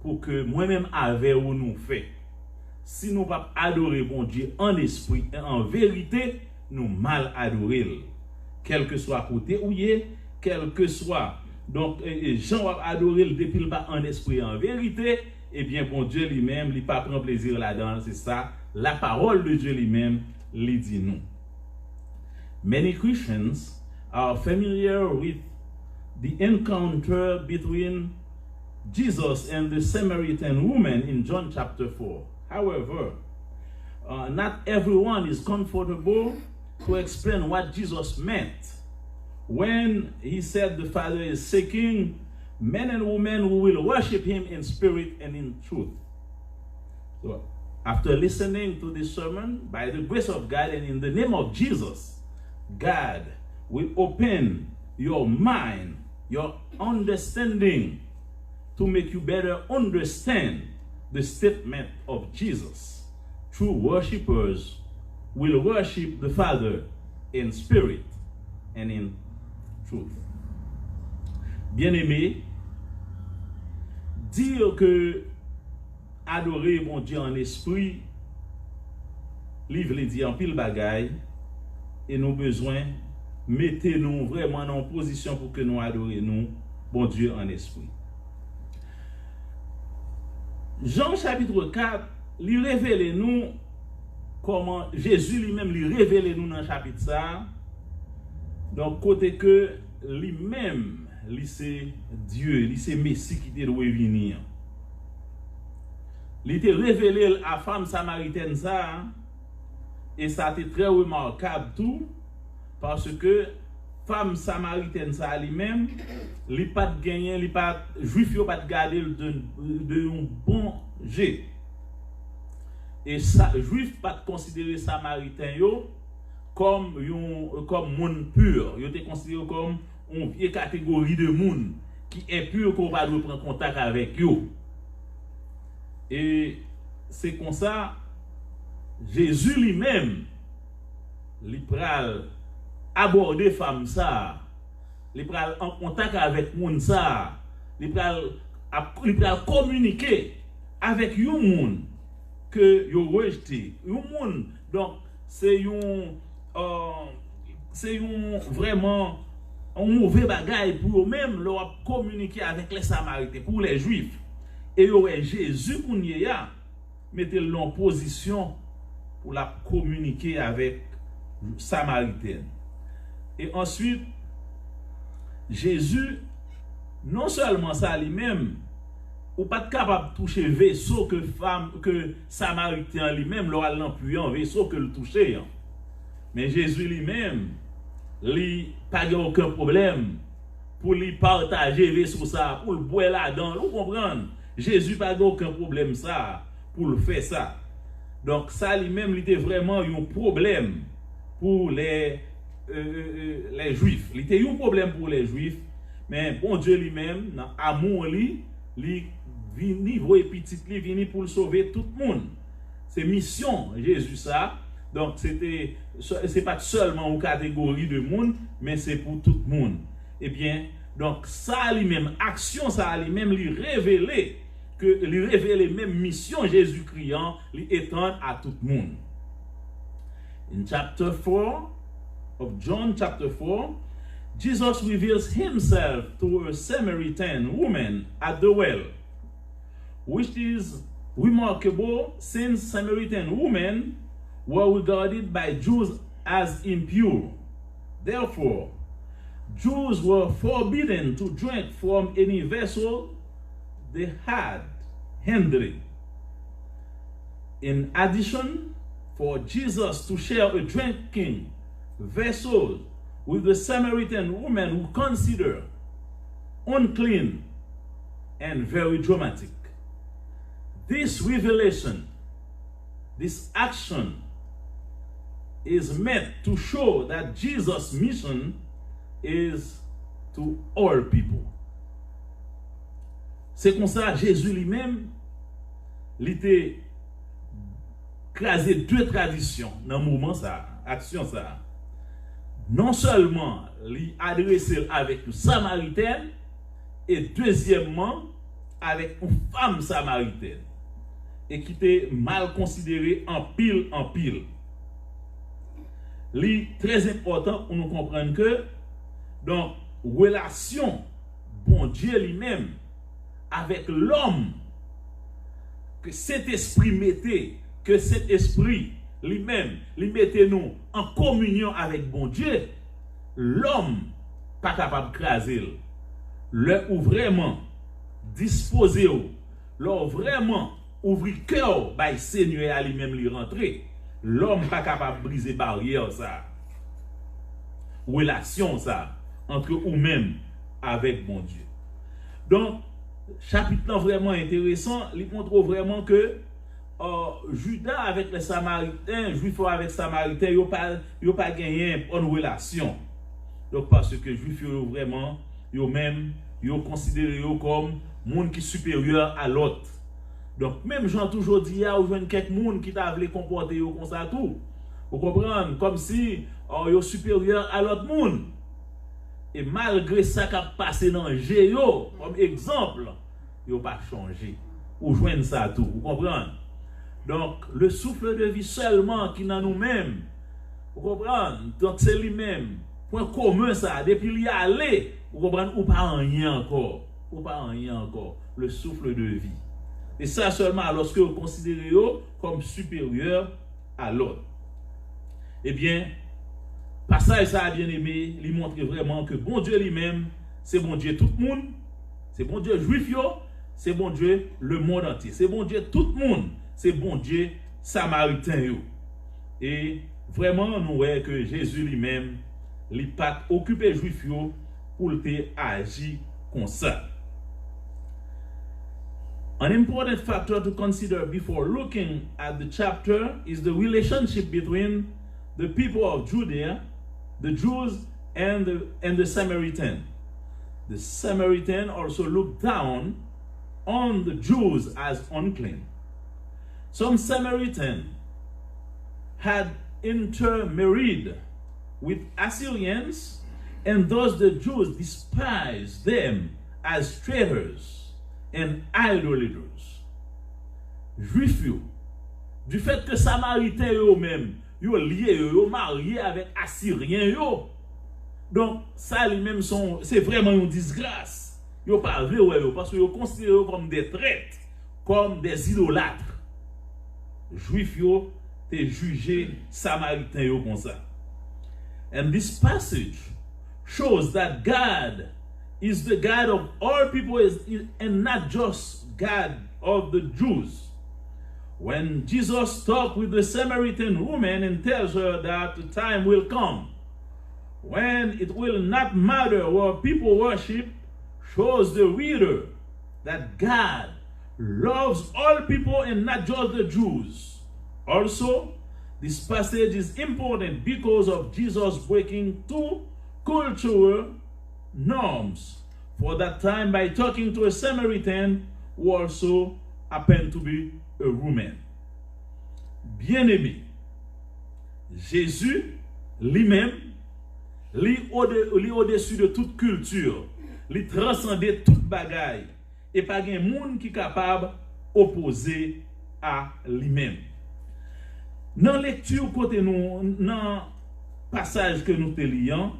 pour que moi-même avec où nous fait. Si nous ne pas adorer bon Dieu en esprit et en vérité, nous mal adorer. Quel que soit côté où il est, quel que soit Donc, Jean a adoré le depuis le pas en esprit en vérité. Eh bien, bon Dieu lui-même, il pas prend plaisir là-dedans. C'est ça, la parole de Dieu lui-même, lui dit nous. Many Christians are familiar with the encounter between Jesus and the Samaritan woman in John chapter 4. However, not everyone is comfortable to explain what Jesus meant when he said the Father is seeking men and women who will worship him in spirit and in truth. So, after listening to this sermon, by the grace of God and in the name of Jesus, God will open your mind, your understanding, to make you better understand the statement of Jesus. True worshippers will worship the Father in spirit and in truth. Bien-aimé, dire que adorer mon Dieu en esprit, livre les dit en pile bagaille, et nous besoin mettez-nous vraiment en position pour que nous adorions nous, bon Dieu en esprit. Jean chapitre 4, lui révèle nous comment Jésus lui-même lui révèle nous dans le chapitre ça. Donc côté que lui-même, c'est Dieu, c'est Messie qui doit venir. Il était révélé à la femme samaritaine ça, et ça a été très remarquable tout, parce que femme samaritaine ça lui-même, il pas de gagner, il pas juif yo pas de garder de un bon jet. Et ça juif pas considérer samaritain yo comme monde pur, yo te considéré comme une vieille catégorie de monde qui est pur qu'on va prendre contact avec yo. Et c'est comme ça Jésus lui-même il pral aborder femme ça, il pral en contact avec monde ça, il pral communiquer avec yon monde que yo rejeté, yon monde. Donc c'est vraiment un mauvais bagage pour eux-mêmes leur communiquer avec les Samaritains, pour les Juifs. Et Jésus qu'on y a mettez-le en position pour la communiquer avec Samaritaine. Et ensuite, Jésus, non seulement ça lui-même, ou pas capable de toucher vaisseau que Samaritain lui-même, leur l'empuyant vaisseau que le toucher. Mais Jésus lui-même, lui pas aucun problème pour lui partager vaisseau ça, pour le boire là-dedans, vous comprenez? Jésus pas aucun problème ça pour le faire ça. Donc ça lui-même il était vraiment un problème pour les Juifs. Il était un problème pour les Juifs, mais bon Dieu lui-même dans amour lui vini voye petit lui vini pour le sauver tout le monde. C'est mission Jésus ça. Donc c'est pas seulement une catégorie de monde, mais c'est pour tout le monde. Eh bien, donc ça lui-même action ça lui-même lui révéler que lui révéler même mission Jésus-Christ lui étendre à tout le monde. In chapter 4 of John chapter 4, Jesus reveals himself to a Samaritan woman at the well, which is remarkable since Samaritan women were regarded by Jews as impure. Therefore, Jews were forbidden to drink from any vessel they had handled. In addition, for Jesus to share a drinking vessel with the Samaritan woman who considered unclean and very dramatic. This revelation, this action is meant to show that Jesus' mission is to all people. C'est comme ça Jésus lui-même il était crasé deux traditions dans le moment ça, action ça. Non seulement lui adressé avec une samaritaine et deuxièmement avec une femme samaritaine et qui était mal considérée en pile. C'est très important pour nous comprendre que donc relation bon Dieu lui-même avec l'homme que cet esprit mettait, que cet esprit lui-même, lui mettait nous en communion avec bon Dieu, l'homme pas capable de craser. Le ou vraiment disposé, le vraiment ouvrir cœur, by Seigneur à lui-même lui rentrer, l'homme pas capable de briser barrière ça. Relation ça entre ou-même avec bon Dieu. Donc, chapitre là vraiment intéressant, il montre vraiment que Judas avec les Samaritains, Juifs avec Samaritains, ils n'ont pas gagné une relation. Donc, parce que Juifs vraiment, ils ont considéré comme monde qui est supérieur à l'autre. Donc, même Jean toujours dit, il y a quelques monde qui t'a voulu comporter comme ça tout. Vous comprenez? Comme si ils sont supérieurs à l'autre monde. Et malgré ça qui a passé dans le géo, comme exemple, ils n'ont pas changé. Ou joindre ça tout. Vous comprenez? Donc, le souffle de vie seulement qui est dans nous-mêmes. Vous comprenez? Donc, c'est lui-même. Point commun ça. Depuis il y a allé, vous comprenez? Ou pas rien encore. Ou pas rien encore. Le souffle de vie. Et ça seulement lorsque vous considérez comme supérieur à l'autre. Eh bien, passage ça a bien aimé, il montre vraiment que bon Dieu lui-même, c'est bon Dieu tout le monde, c'est bon Dieu juif, c'est bon Dieu le monde entier, c'est bon Dieu tout le monde, c'est bon Dieu samaritain. Et vraiment, nous voyons que Jésus lui-même, il n'a pas occupé juif pour agir comme ça. An important factor to consider before looking at the chapter is the relationship between the people of Judea, the Jews, and the Samaritan. The Samaritan also looked down on the Jews as unclean. Some Samaritan had intermarried with Assyrians, and thus the Jews despised them as traitors and idolaters. Juifs, du fait que Samaritains eux-mêmes, ils liés, ils mariés avec Assyriens. Donc, ça lui-même, c'est vraiment une disgrâce. Ils ne pas vrai, parce qu'ils sont considérés comme des traîtres, comme des idolâtres. Juifs, ils sont jugés Samaritains comme ça. And this passage shows that God is the God of all people and not just God of the Jews. When Jesus talked with the Samaritan woman and tells her that the time will come when it will not matter where people worship, shows the reader that God loves all people and not just the Jews. Also, this passage is important because of Jesus breaking two cultural norms for that time by talking to a Samaritan who also happened to be a woman. Bien-aimé, Jésus lui-même, lui au-dessus de toute culture, lui transcendait toute bagaille et pas un monde qui est capable d'opposer à lui-même. Dans la lecture côté nous, dans le passage que nous te lions,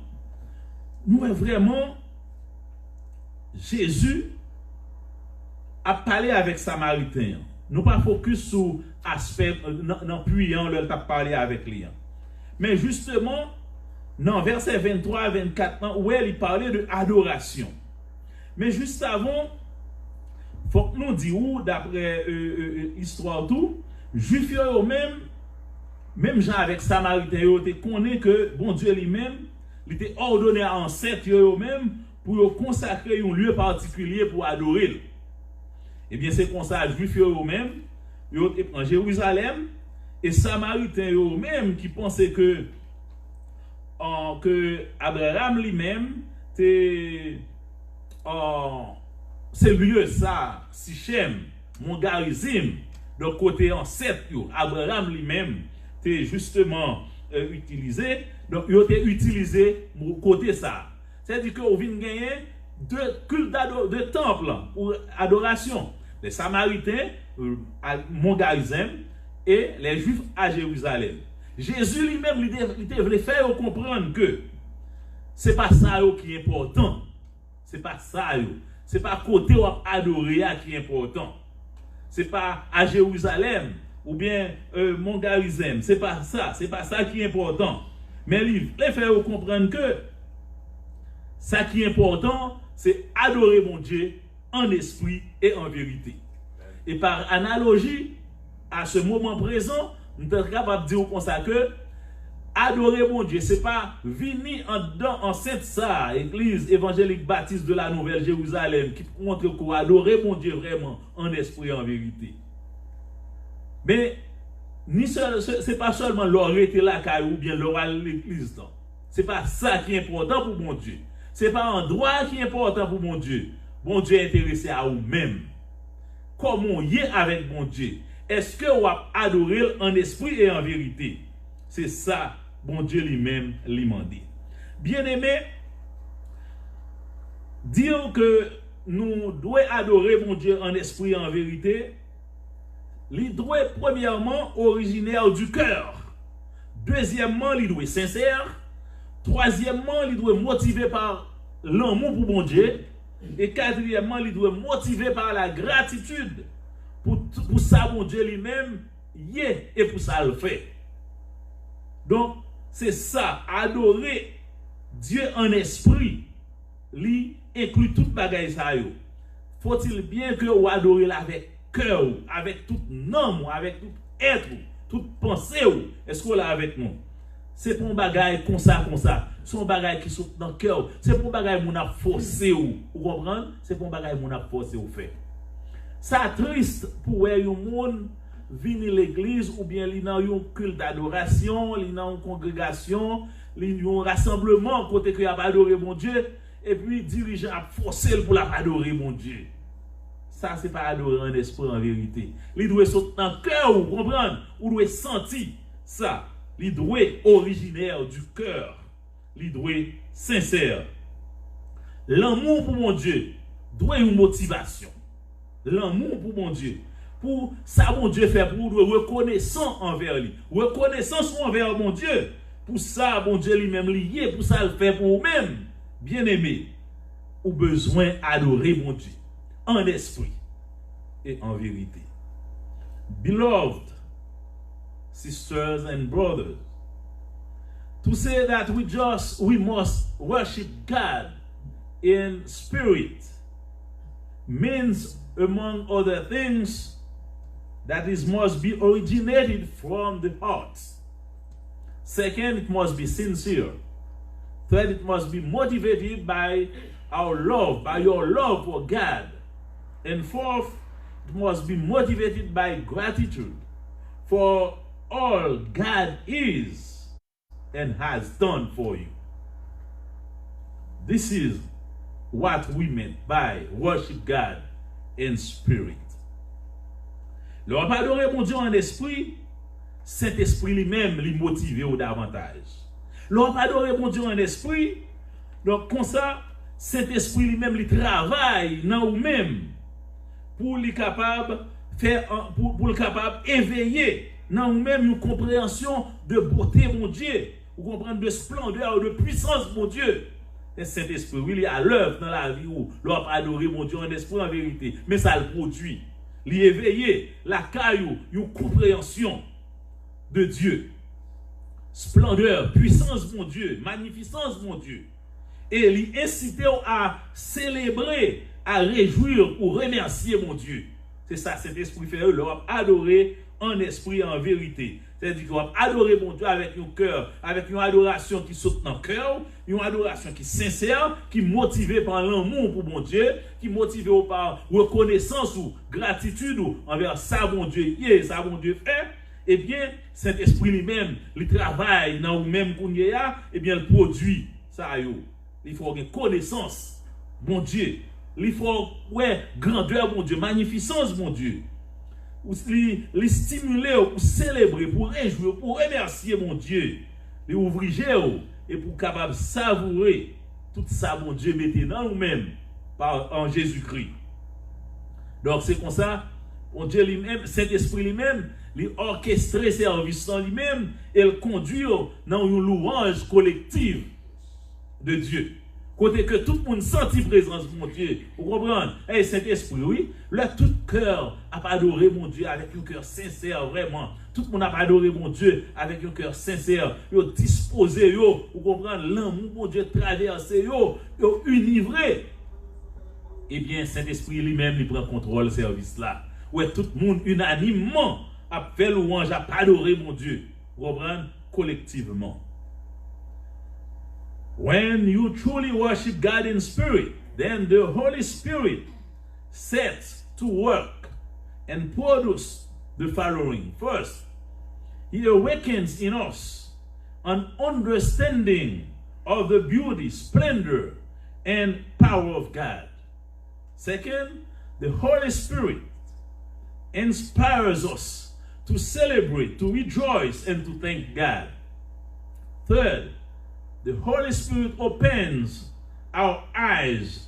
nous voyons vraiment Jésus a parlé avec Samaritain. Nous pas focus sur aspect non puissant le t'a parlé avec lui. Mais justement dans verset 23 à 24 où il parlait de adoration. Mais juste avant faut que nous disions d'après histoire tout, juifs eux-mêmes même gens avec Samaritain ils connaissent que bon Dieu lui-même il était ordonné à ancêtres eux-mêmes pour consacrer un lieu particulier pour adorer. Eh bien, c'est comme ça, juifs eux-mêmes, en Jérusalem, et Samaritains eux-mêmes qui pensaient que Abraham lui-même, c'est lieu ça, Sichem, Mongarizim, de côté ancêtre, Abraham lui-même, c'est justement utilisé, donc il a été utilisé pour côté ça. C'est-à-dire qu'on vient gagner deux cultes de temple ou adoration. Les Samaritains à Mongarizim et les Juifs à Jérusalem. Jésus lui-même il voulait faire comprendre que c'est pas ça qui est important. C'est pas ça, yo. C'est pas côté où adorer qui est important. C'est pas à Jérusalem ou bien Mont Garizem. C'est pas ça. C'est pas ça qui est important. Mais les faire comprendre que ça qui est important, c'est adorer mon Dieu en esprit et en vérité. Et par analogie, à ce moment présent, nous sommes capables de dire comme ça que adorer mon Dieu, ce n'est pas venir en sainte ça, église évangélique baptiste de la Nouvelle Jérusalem, qui montre qu'on adorer mon Dieu vraiment en esprit et en vérité. Mais ce n'est pas seulement l'arrêter la caille ou bien l'oral l'église. Ce n'est pas ça qui est important pour mon Dieu. Ce n'est pas un droit qui est important pour mon Dieu. Mon Dieu est intéressé à vous-même. Comment y est avec mon Dieu? Est-ce que vous adorez en esprit et en vérité? C'est ça, bon Dieu lui-même lui demandé. Bien-aimé, dire que nous devons adorer mon Dieu en esprit et en vérité, il doit premièrement originaire du cœur. Deuxièmement, il doit sincère. Troisièmement, il doit motivé par l'amour pour mon Dieu. Et quatrièmement, il doit motivé par la gratitude pour ça, mon Dieu lui-même, et pour ça le fait. Donc, c'est ça, adorer Dieu en esprit, lui inclut toute bagaille ça yo. Faut-il bien que vous adorez avec cœur, avec tout nom, avec tout être, toute pensée. Est-ce que vous là avec nous? C'est pour un bagaille comme ça. C'est un bagaille qui saute dans le cœur. C'est pour un bagaille qui a forcé. Vous comprenez? C'est pour un bagaille qui a forcé au fait. Ça triste pour un monde venir à l'église ou bien il dans un culte d'adoration, il dans une congrégation, il dans un rassemblement côté que a adorer mon Dieu et puis dirigeant a forcé pour la adorer mon Dieu. Ça c'est pas adorer en esprit en vérité. Il doit sauter dans le cœur, vous comprenez? Ou doit sentir ça. Il doit originaire du cœur. Il doit sincère. L'amour pour mon Dieu doit une motivation. L'amour pour mon Dieu. Pour ça, mon Dieu fait pour nous reconnaissant envers lui. Reconnaissance envers mon Dieu. Pour ça, mon Dieu lui-même lié. Pour ça, le fait pour vous-même. Bien-aimé, ou besoin adorer mon Dieu. En esprit et en vérité. Beloved sisters and brothers, to say that we must worship God in spirit means, among other things, that it must be originated from the heart. Second, it must be sincere. Third, it must be motivated by your love for God. And fourth, it must be motivated by gratitude for all God is and has done for you. This is what we meant by worship God in spirit. L'on va adorer mon Dieu en esprit, Saint-Esprit lui-même lui motive au davantage. L'on va adorer mon Dieu en esprit, donc comme ça, Saint-Esprit lui-même lui travaille dans vous-même pour lui capable faire pour le capable éveiller dans vous-même une compréhension de beauté mon Dieu, vous comprenez de splendeur, de puissance mon Dieu. Et Saint-Esprit, il est à l'œuvre dans la vie où l'on va adorer mon Dieu en esprit en vérité, mais ça le produit. Lui éveiller la caillou, une compréhension de Dieu. Splendeur, puissance mon Dieu, magnificence mon Dieu. Et lui inciter à célébrer, à réjouir ou remercier mon Dieu. C'est ça, cet esprit fait, l'on va adorer en esprit et en vérité. C'est-à-dire qu'on va adorer mon Dieu avec un cœur, avec une adoration qui saute dans le cœur, une adoration qui est sincère, qui est motivée par l'amour pour mon Dieu, qui est motivée par reconnaissance ou gratitude envers ça, mon Dieu, ça, mon Dieu fait. Eh bien, cet esprit lui-même, il travaille dans vous-même qu'on y a, eh bien, il produit ça. Il faut une connaissance, mon Dieu. Il faut, grandeur, mon Dieu, magnificence, mon Dieu. Les stimuler, pour célébrer, pour réjouir, pour remercier mon Dieu, les ouvrir et pour capable savourer tout ça, mon Dieu, mettez dans nous-mêmes en Jésus-Christ. Donc c'est comme ça, mon Dieu lui-même, Saint-Esprit lui-même, il orchestre service en lui-même et le conduire dans une louange collective de Dieu. Côté que tout le monde sentit présence de mon Dieu. Vous comprenez? Et Saint-Esprit, oui. Là, tout cœur a adoré mon Dieu avec un cœur sincère, vraiment. Tout le monde a adoré mon Dieu avec un cœur sincère. Yo disposé, yo. Vous comprenez? L'amour, mon Dieu, traversé, yo univré. Eh bien, Saint-Esprit lui-même, il prend contrôle du service là. Ouais, tout le monde unanimement a fait louange, a adoré mon Dieu. Vous comprenez? Collectivement. When you truly worship God in spirit, then the Holy Spirit sets to work and produce the following. First, He awakens in us an understanding of the beauty, splendor, and power of God. Second, the Holy Spirit inspires us to celebrate, to rejoice, and to thank God. Third, the Holy Spirit opens our eyes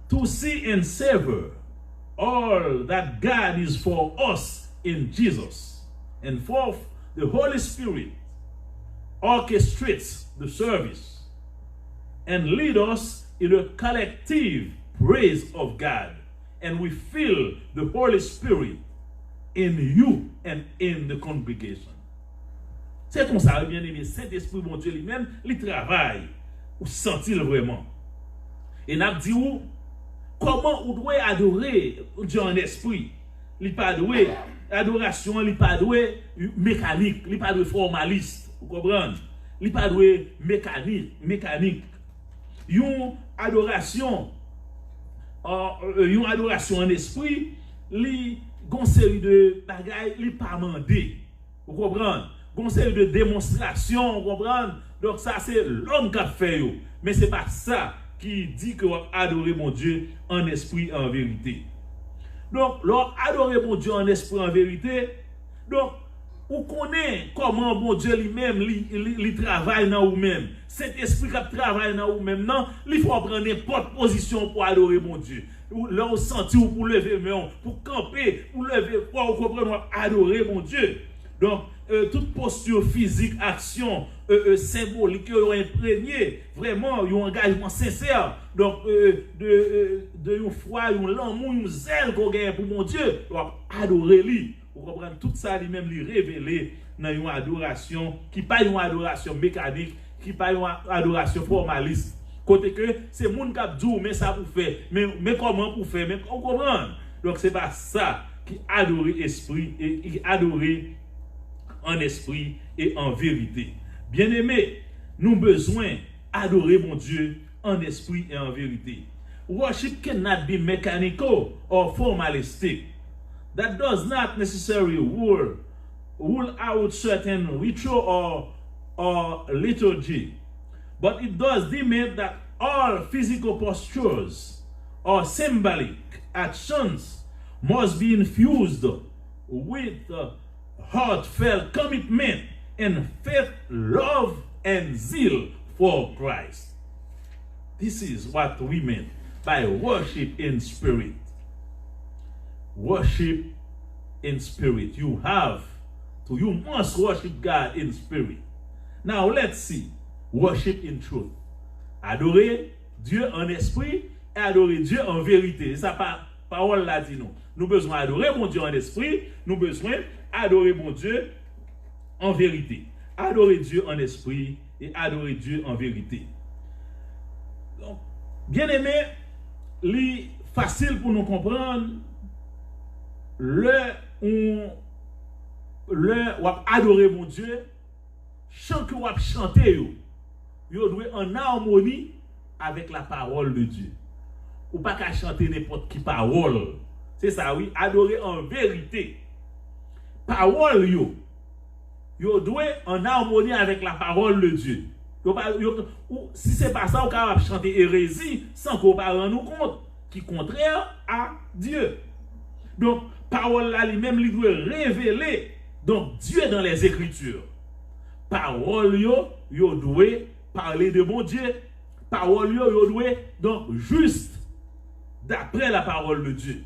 to see and savor all that God is for us in Jesus. And fourth, the Holy Spirit orchestrates the service and leads us in a collective praise of God. And we feel the Holy Spirit in you and in the congregation. C'est comme ça, bien aimé, Saint-Esprit, mon Dieu lui-même, il travaille, ou sentit vraiment. Et n'a dit où, comment on doit adorer Dieu en esprit. Il pas doué adoration, il pas doué mécanique, il pas doué formaliste, vous comprenez? Il pas doué mécanique. Une adoration en esprit, li gon série de bagaille, li pas mandé. Vous comprenez? Gon série de démonstration, vous comprenez? Donc ça c'est l'homme qui a fait yo, mais c'est pas ça qui dit que on adorer mon Dieu en esprit et en vérité. Donc l'on adorer mon Dieu en esprit et en vérité. Donc ou connaît comment bon Dieu lui-même li travaille dans vous-même. Cet esprit qui travaille dans vous-même, non, il faut prendre n'importe position pour adorer mon Dieu. Là, on sentit pour lever main, pour camper, pour lever, pour comprendre, adorer mon Dieu. Donc, toute posture physique, action, symbolique, ont imprégné vraiment un engagement sincère. Donc, de une foi, un l'amour, un zèle qu'on gagne pour mon Dieu, on va adorer lui. Vous comprenez? Tout ça lui-même lui révéler dans une adoration qui pas une adoration mécanique, qui pas une adoration formaliste. Côté que c'est moun k'ap dou mais ça pour faire, mais comment pour faire, mais on comprend. Donc c'est pas ça qui adorer esprit et qui adorer en esprit et en vérité. Bien-aimés, nous besoin adorer mon Dieu en esprit et en vérité. Worship cannot be mechanical or formalistic. That does not necessarily rule out certain ritual or liturgy, but it does demand that all physical postures or symbolic actions must be infused with heartfelt commitment and faith, love, and zeal for Christ. This is what we mean by worship in spirit. Worship in spirit. You must worship God in spirit. Now let's see. Worship in truth. Adorer Dieu en esprit et adorer Dieu en vérité. Ça parole là dit nous. Nous besoin adorer mon Dieu en esprit, nous besoin adorer mon Dieu en vérité. Adorer Dieu en esprit et adorer Dieu en vérité. Donc, bien aimé, li facile pour nous comprendre ou adorer mon Dieu, chant que ou chanter yo doit en harmonie avec la parole de Dieu. Ou pas qu'à chanter n'importe qui parole. C'est ça, oui, adorer en vérité. Parole yo doit en harmonie avec la parole de Dieu. Si c'est pas ça, on peut chanter hérésie sans qu'on ne rende compte qui est contraire à Dieu. Donc, parole là lui-même lui doit révéler donc Dieu dans les Écritures. Parole yo doit parler de mon Dieu. Parole yo doit donc juste d'après la parole de Dieu.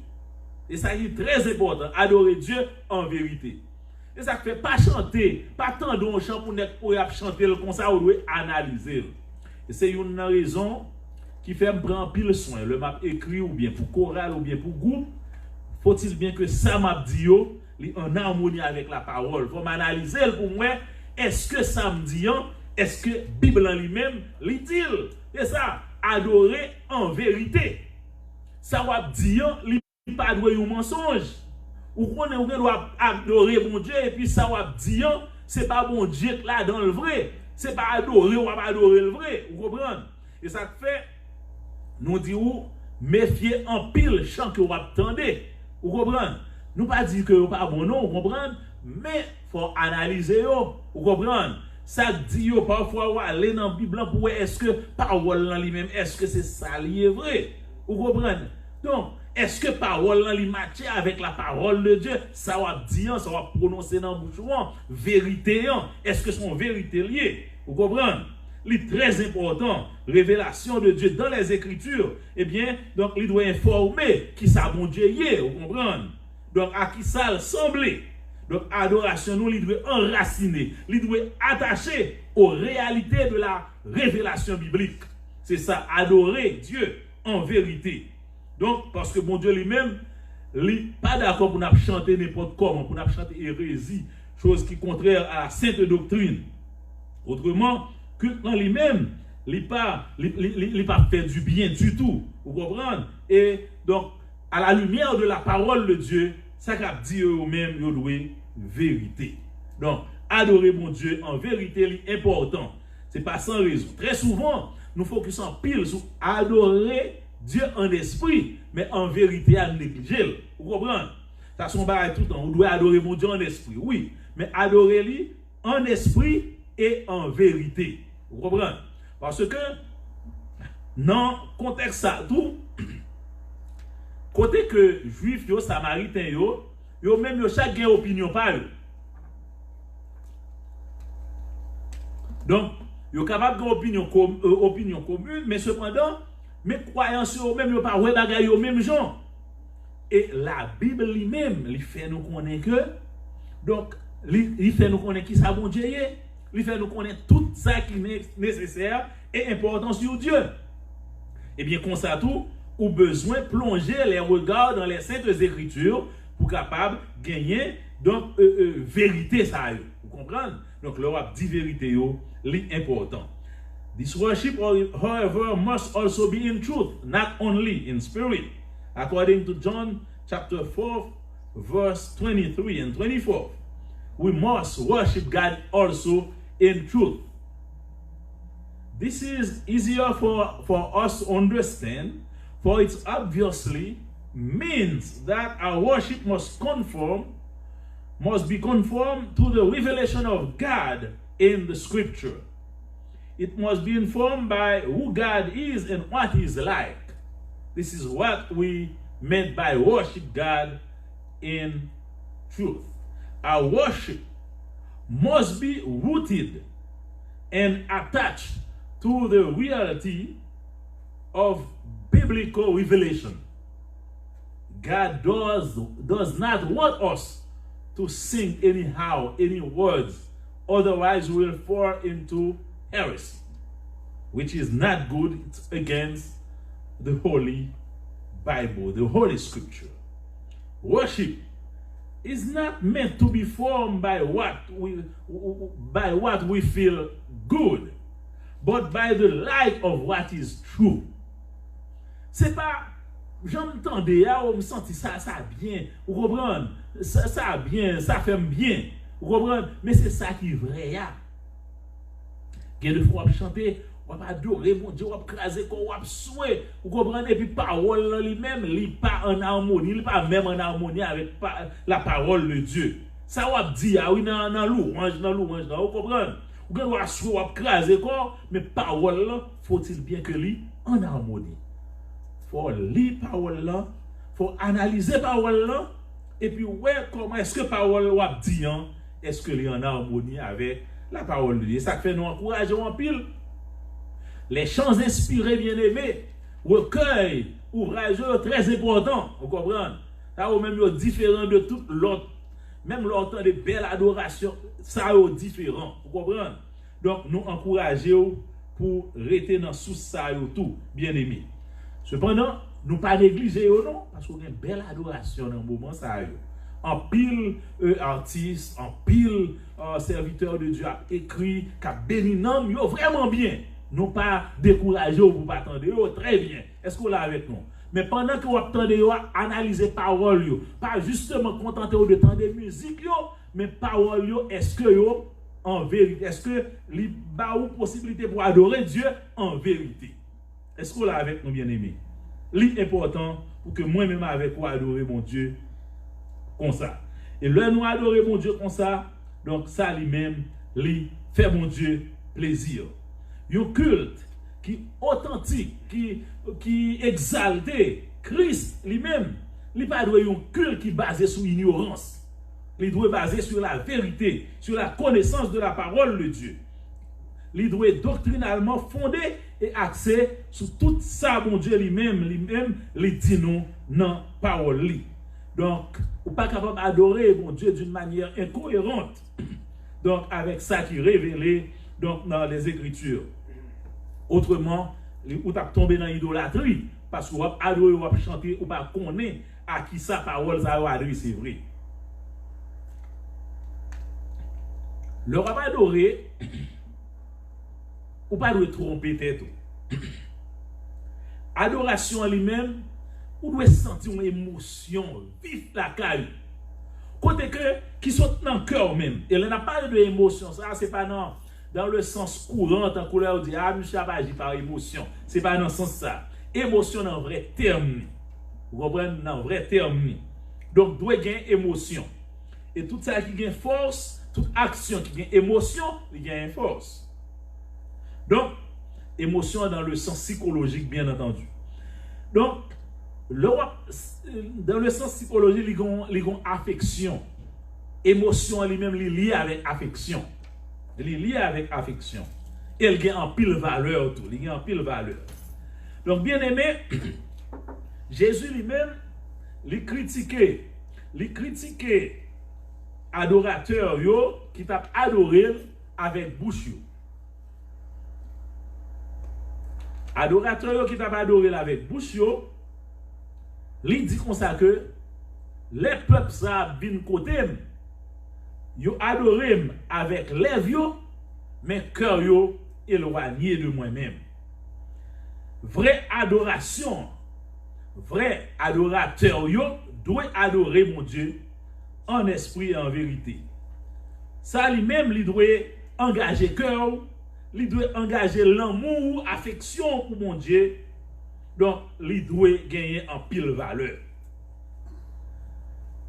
Et ça est très important, adorer Dieu en vérité. Et ça fait pas chanter, pas tant d'un chant pour chanter comme ça, on doit analyser. Et c'est une raison qui fait me prendre pile soin, le map écrit ou bien pour chorale ou bien pour groupe, faut-il bien que ça m'a dit yo, en harmonie avec la parole. Faut m'analyser pour moi, est-ce que ça me dit, est-ce que Bible en lui-même lit-il? C'est ça, adorer en vérité. Ça va dire, il pas doué un mensonge. Ou qu'on doit adorer bon Dieu et puis ça va dire, c'est pas bon Dieu là dans le vrai. C'est pas adorer ou pas adorer le vrai. Vous comprenez? Et ça fait, nous disons, méfiez en pile chant que vous attendez. Vous comprenez? Nous pas dire que vous pas bon non, vous comprenez? Mais faut analyser yo. Vous comprenez? Ça dit yo parfois ou aller dans la Bible pour voir est-ce que parole en lui-même, est-ce que c'est ça lié vrai? Vous comprenez? Donc, est-ce que parole en lui matche avec la parole de Dieu? Ça va dire, ça va prononcer dans le bouche, vérité, est-ce que son vérité liée? Vous comprenez? C'est très important, révélation de Dieu dans les Écritures. Eh bien, donc, il doit informer qui ça bon Dieu y est, vous comprenez? Donc, à qui ça ressemble. Donc, adoration, nous, il doit enraciner, il doit attacher aux réalités de la révélation biblique. C'est ça, adorer Dieu en vérité. Donc, parce que mon Dieu lui-même, il n'est pas d'accord pour nous chanter n'importe comment, pour nous chanter hérésie, chose qui est contraire à la sainte doctrine. Autrement, culte en lui-même, il n'est pas fait du bien du tout. Vous comprenez? Et donc, à la lumière de la parole de Dieu, ça qu'a dit eux-mêmes, ils doivent vérité. Donc, adorer mon Dieu en vérité, c'est important. Ce n'est pas sans raison. Très souvent, nous focusons pile sur adorer Dieu en esprit, mais en vérité, à négliger. Vous comprenez? Ça son bail tout le temps. Vous devez adorer mon Dieu en esprit, oui. Mais adorer-lui en esprit et en vérité. Vous comprenez? Parce que, dans le contexte ça, tout, côté que juifs, yo, samaritains, yo même yo chaque gain opinion par eux. Donc, yo capable de opinion commune, mais cependant, mes croyances yo même yo pas ouais bagay yo même gens. Et la Bible lui-même, il fait nous connaître que donc il fait nous connaître qui ça bon Dieu est, il fait nous connaître tout ça qui est nécessaire et important sur Dieu. Et bien comme ça tout, ou besoin plonger les regards dans les saintes écritures pour capable gagner donc vérité ça yo. Vous comprenez? Donc l'Europe dit vérité yo, l'important. This worship, however, must also be in truth, not only in spirit. According to John chapter 4, verse 23 and 24, we must worship God also in truth. This is easier for us to understand, for it obviously means that our worship must be conformed to the revelation of God in the scripture. It must be informed by who God is and what He is like. This is what we meant by worship God in truth. Our worship must be rooted and attached to the reality of biblical revelation. God does not want us to sing anyhow, any words, otherwise we will fall into heresy, which is not good. It's against the Holy Bible, the Holy Scripture. Worship is not meant to be formed by what we feel good, but by the light of what is true. C'est pas j'entendais on me sentit ça bien, vous comprenez? Ça bien, ça fait bien, vous comprenez? Mais c'est ça qui est vrai ya. Des fois, on chanter, on va adorer mon Dieu, on va craser, on va souhaiter. Vous comprenez? Et puis, parole lui-même, il n'est pas en harmonie, il n'est pas même en harmonie avec la parole de Dieu. Ça, on va dire, oui, dans louange, vous comprenez? Vous pouvez souhaiter, on va craser, mais parole, faut-il bien que lui en harmonie? Il faut lire parole, il faut analyser parole, et puis, ouais, comment est-ce que parole va dire, est-ce que lui en harmonie avec la parole de Dieu. Ça fait nous encourager en pile. Les chants inspirés, bien-aimés, recueil, ouvrage très important. Vous comprenez? Ça ou même différent de tout l'autre. Même l'autre de belle adoration, ça est différent. Vous comprenez? Donc, nous encourager pour rester dans sous ça tout, bien aimé. Cependant, nous pas négliger non parce qu'on a une belle adoration dans le moment ça yo. En pile artistes, en pile serviteurs de Dieu a écrit qu'a béni non yo vraiment bien. Non pas décourager ou pour pas attendre yo très bien. Est-ce qu'on l'a avec nous? Mais pendant que vous attendez yo analyser parole yo, pas justement contenter de temps de musique yo, mais parole yo est-ce que yo en vérité, est-ce que li ba ou possibilité pour adorer Dieu en vérité? Est-ce qu'on l'a avec nous bien-aimés? Li important pour que moi-même avec vous adorer mon Dieu comme ça. Et là nous adorer mon Dieu comme ça, donc ça lui-même lui fait mon Dieu plaisir. Un culte qui authentique, qui exalté Christ lui-même, il pas doit un culte qui basé sur ignorance. Il doit basé sur la vérité, sur la connaissance de la parole de Dieu. Il doit être doctrinalement fondé et axé sur tout ça, mon Dieu lui-même, il dit nous dans parole. Donc, ou pas capable d'adorer mon Dieu d'une manière incohérente. Donc, avec ça qui est révélé donc, dans les Écritures. Autrement, ou t'as tombé dans l'idolâtrie, parce que vous adorer, vous chanter, ou pas connaître à qui sa parole ça va adresser, c'est vrai. Le roi adoré, ou pas doit tromper tête. Adoration en lui-même, ou doit sentir une émotion vive la caille. Côté que qui sont dans le cœur même. Et là n'a pas de émotion, ça c'est pas dans le sens courant en couleur dit ah monsieur a agi par émotion. C'est pas dans ce sens ça. Émotion dans vrai terme. Vous comprenez dans vrai terme. Donc doit gagner émotion. Et tout ça qui gagne force, toute action qui gagne émotion, il gagne force. Donc émotion dans le sens psychologique bien entendu. Donc dans le sens psychologique, il y a affection. Émotion lui-même liée avec affection. Il est lié avec affection. Et il y a en pile valeur tout. Il y a en pile valeur. Donc, bien aimé, Jésus lui-même, il critiquait adorateur yo qui t'a adoré avec bouche yo. Adorateur yo qui t'a adoré avec bouche yo, il dit comme ça que les peuples ça vinn côté yo adoré avec lèvres yo mais cœur yo éloigné de moi-même. Vraie adoration, vrai adorateur yo doit adorer mon Dieu en esprit et en vérité. Ça lui-même il doit engager cœur, il doit engager l'amour, affection pour mon Dieu. Donc, il doit gagner en pile valeur.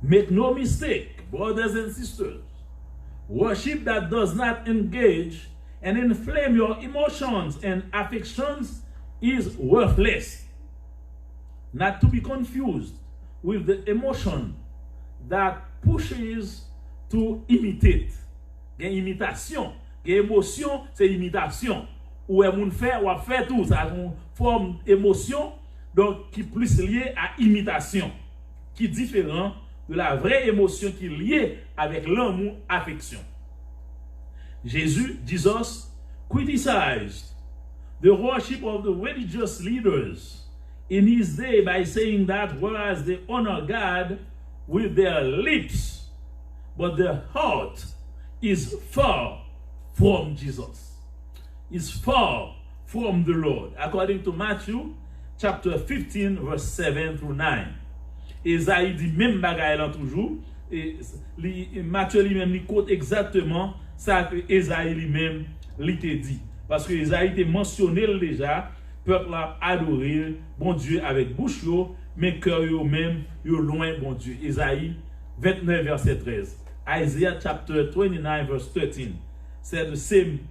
Make no mistake, brothers and sisters. Worship that does not engage and inflame your emotions and affections is worthless. Not to be confused with the emotion that pushes to imitate. Gen imitation, gen émotion, c'est imitation. Ou est moun fait ou a fait tout ça une forme émotion donc qui plus liée à imitation qui est différent de la vraie émotion qui est liée avec l'amour affection. Jesus criticized the worship of the religious leaders in his day by saying that whereas they honor God with their lips but their heart is far from Jesus. Is far from the Lord. According to Matthew chapter 15 verse 7 through 9. Esaïe dit même bagaille là toujours et Matthieu lui-même il quote exactement ça que Esaïe lui-même lui te dit parce que Esaïe te mentionné déjà peuple a adoré bon Dieu avec bouche yo mais cœur yo même yo loin bon Dieu. Esaïe 29 verset 13. Isaiah chapter 29 verse 13 said the same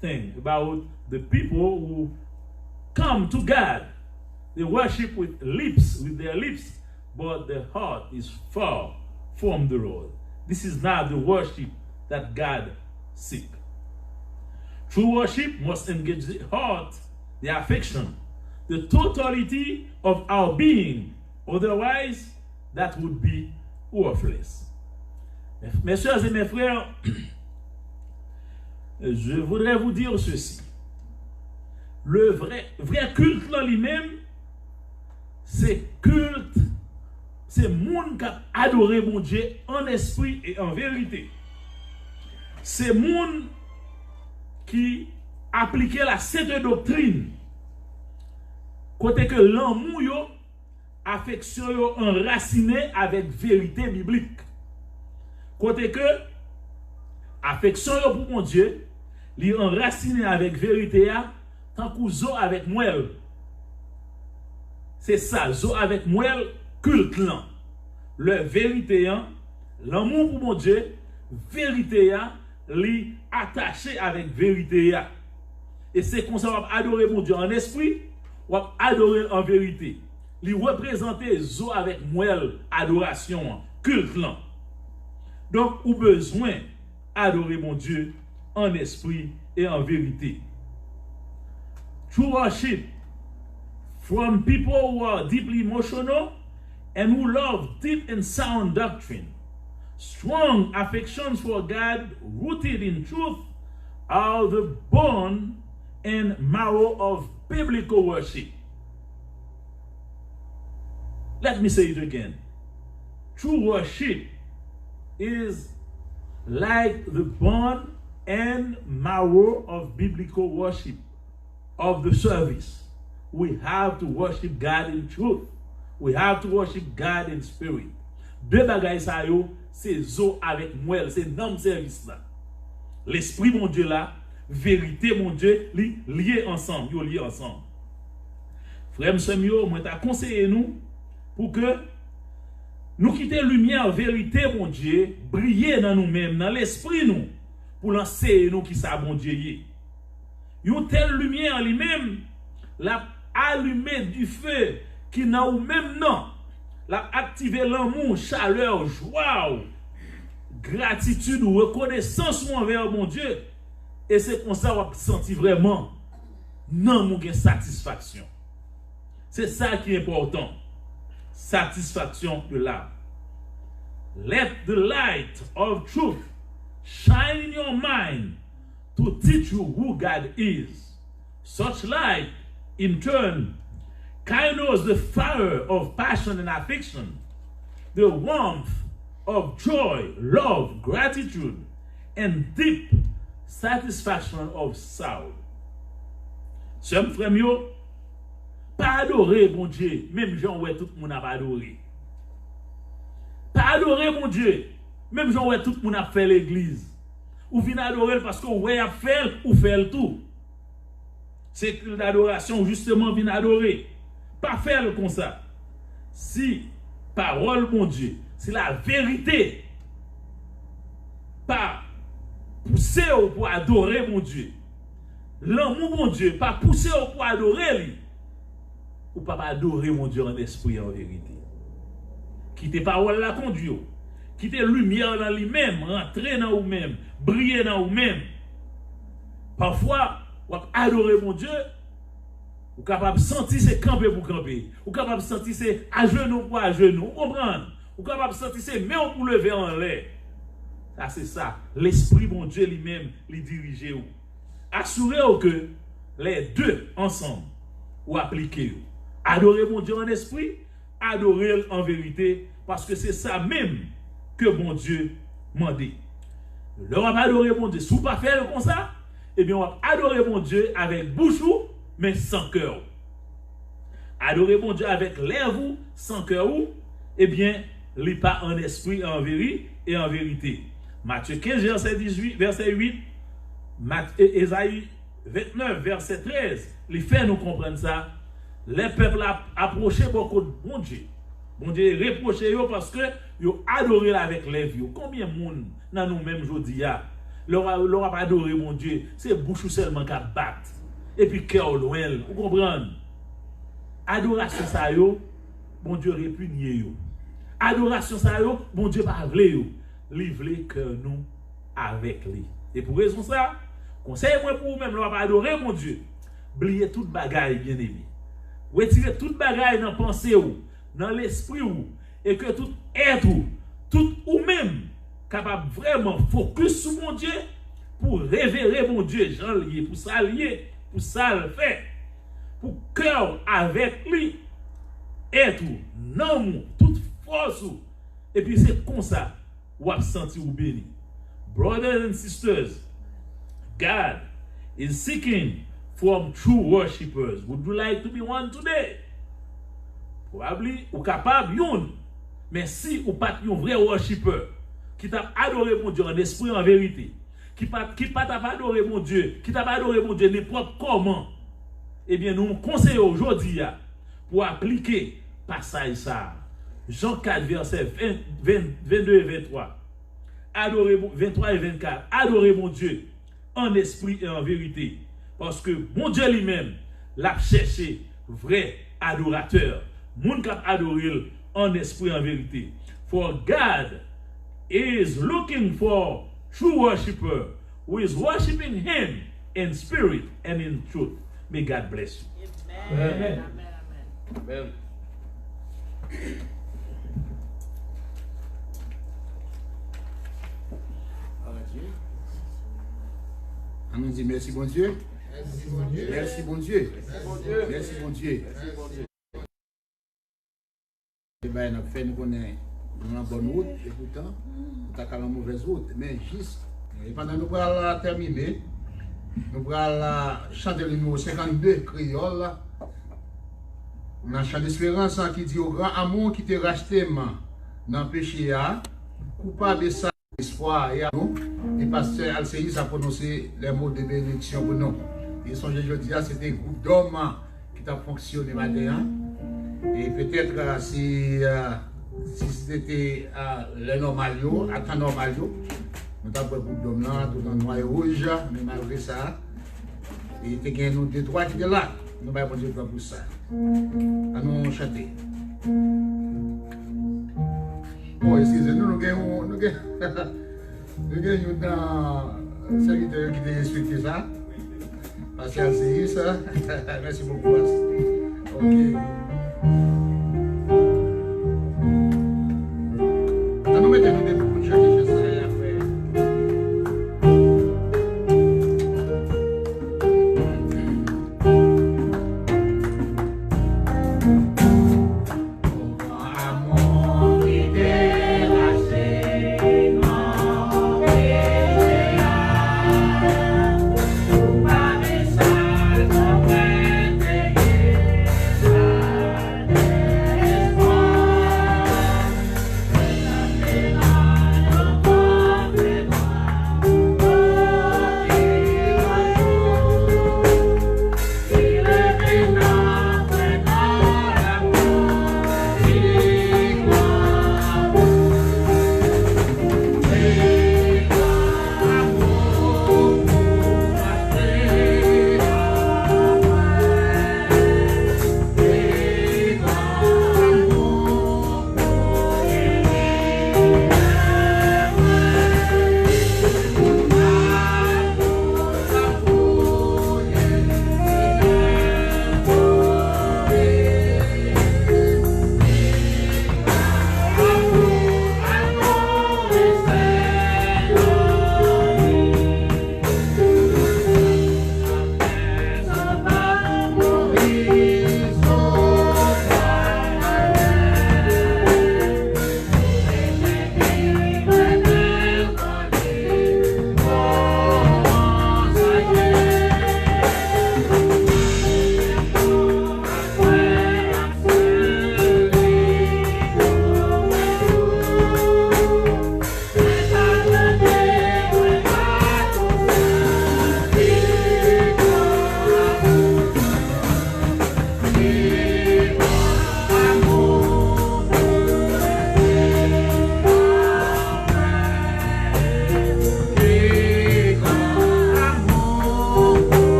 thing about the people who come to God. They worship with their lips, but their heart is far from the Lord. This is not the worship that God seeks. True worship must engage the heart, the affection, the totality of our being. Otherwise, that would be worthless. Mes soeurs et mes frères, je voudrais vous dire ceci. le vrai culte là lui-même, c'est culte, c'est monde qui a adoré mon Dieu en esprit et en vérité. C'est monde qui appliquait la sainte doctrine. Côté que l'amour yo, affection yo enraciné avec vérité biblique. Côté que affection yo pour mon Dieu, li enraciné avec vérité tant que zo avec moelle. C'est ça, zo avec moelle culte là. Le vérité l'amour pour mon Dieu, vérité li attaché avec vérité. Et c'est comme ça qu'on va adorer mon Dieu en esprit, on va adorer en vérité. Li représenter zo avec moelle adoration, culte là. Donc, ou besoin adorer mon Dieu en esprit et en vérité. True worship from people who are deeply emotional and who love deep and sound doctrine. Strong affections for God rooted in truth are the bone and marrow of biblical worship. Let me say it again. True worship is like the bone and marrow of biblical worship, of the service. We have to worship God in truth. We have to worship God in spirit. Deux bagailles ça yo, c'est zo avec moelle, c'est nom service là. L'esprit mon Dieu là, vérité mon Dieu, lié ensemble, yo lié ensemble. Frère M'Semio, moi t'a conseillé nous pour que nous quitter lumière, vérité mon Dieu, briller dans nous-mêmes, dans l'esprit nous, pour lancer nous qui ça bon Dieu y. Une telle lumière lui-même, la allumer du feu qui n'a ou même non, la activer l'amour, chaleur, joie, gratitude ou reconnaissance envers mon Dieu. Et c'est comme ça qu'on sentit vraiment non mon satisfaction. C'est ça qui est important. Satisfaction de l'âme. Let the light of truth shine in your mind to teach you who God is. Such light, in turn, kindles the fire of passion and affection, the warmth of joy, love, gratitude, and deep satisfaction of soul. Sem frère yo, pas adorer mon Dieu, même Jean ouais tout le monde a pas adoré. Pas adorer mon Dieu, même Jean ouais tout le monde a fait l'église. Ou vient adorer parce que ouais a fait ou fait tout. C'est que l'adoration justement vient adorer. Pas faire comme ça. Si parole mon Dieu, c'est la vérité. Pas pousser pour adorer mon Dieu. L'amour mon Dieu, pas pousser pour adorer lui. Ou pas adorer mon Dieu en esprit et en vérité. Quitter parole la conduire. Quitter lumière dans lui-même, rentrer dans vous-même, briller dans vous-même. Parfois, ou adorer mon Dieu, ou capable de sentir c'est camper pour camper, ou capable de sentir c'est à genoux pour à genoux, vous comprenez? Ou capable de sentir c'est main pour lever en l'air. Ça c'est ça, l'esprit mon Dieu lui-même les diriger ou. Assurez-vous que les deux ensemble ou appliquez. Adorer mon Dieu en esprit, adorer en vérité, parce que c'est ça même que mon Dieu m'a dit. On va adorer mon Dieu. Si vous ne pas faire comme ça, eh bien on va adorer mon Dieu avec bouche mais sans cœur. Adorer mon Dieu avec lèvres sans cœur, eh bien, il n'est pas en esprit, en vérité et en vérité. Matthieu 15, verset 8, Ésaïe 29, verset 13, il fait nous comprendre ça. Les peuples approché beaucoup de bon Dieu. Bon Dieu reproché parce que ils ont adoré avec les vieux. Combien de monde dans nous-mêmes aujourd'hui leur a pas adoré mon Dieu, c'est bouche seulement qui bat et puis cœur loin, vous comprenez? Adoration ça yo, bon Dieu répugné yo. Adoration ça yo, bon Dieu pas vle yo. Livrer cœur nous avec lui. Et pour raison ça, conseil moi pour vous même leur pas adorer mon Dieu. Oubliez toute bagaille bien-aimé. Retirez toute bagaille dans pensée ou, dans l'esprit ou, et que tout être ou, tout ou même capable vraiment focus sur mon Dieu pour révérer mon Dieu, Jean lié, pour ça le fait. pour cœur avec lui, être non, toute force. Et puis c'est comme ça, ou absenti ou béni. Brothers and sisters, God is seeking from true worshippers. Would you like to be one today? Probably, ou capable, yon. Mais si ou pas un vrai worshipper, qui t'a adoré mon Dieu en esprit en vérité, qui pas t'a pas adoré mon Dieu, qui t'a pas adoré mon Dieu n'importe comment, eh bien nous conseillons aujourd'hui pour appliquer passage ça. Jean 4 verset 22 et 23. Adorez 23 et 24. Adorez mon Dieu en esprit et en vérité, parce que mon Dieu lui-même l'a cherché vrai adorateur. Moun kap adoré en esprit et en vérité. For God is looking for true worshiper who is worshiping him in spirit and in truth. May God bless you. Amen. Amen. On nous dit merci bon Dieu. Merci, mon Dieu. Merci bon Dieu. Merci, mon Dieu. Merci bon Dieu. Merci, mon Dieu. Eh bien, on a fait nous connaître dans la bonne route, et pourtant, on a qu'à la mauvaise route. Mais juste, et pendant que nous allons terminer, nous allons chanter le numéro 52, créole. Là. On a chanté d'espérance qui dit au grand amour qui t'a racheté dans le péché, coupable de ça, espoir et amour. Et pasteur Alcéis a prononcé les mots de bénédiction pour nous. Et son jeudi, c'était un groupe d'hommes qui a fonctionné matin. Et peut-être si c'était le normal, à temps normal, nous avons un groupe d'hommes là, tout en noir et rouge, mais malgré ça, il y a nous deux, trois qui étaient là. Nous avons Dieu pour ça. À nous chanter. Bon, excusez-nous, nous gagnons dans celui qui t'a expliqué ça. Pascal Céris, merci beaucoup. Ok. Nous mettons des beaucoup de choses que ça à faire. Amour qui t'est racheté, non, tout pas des salles, non,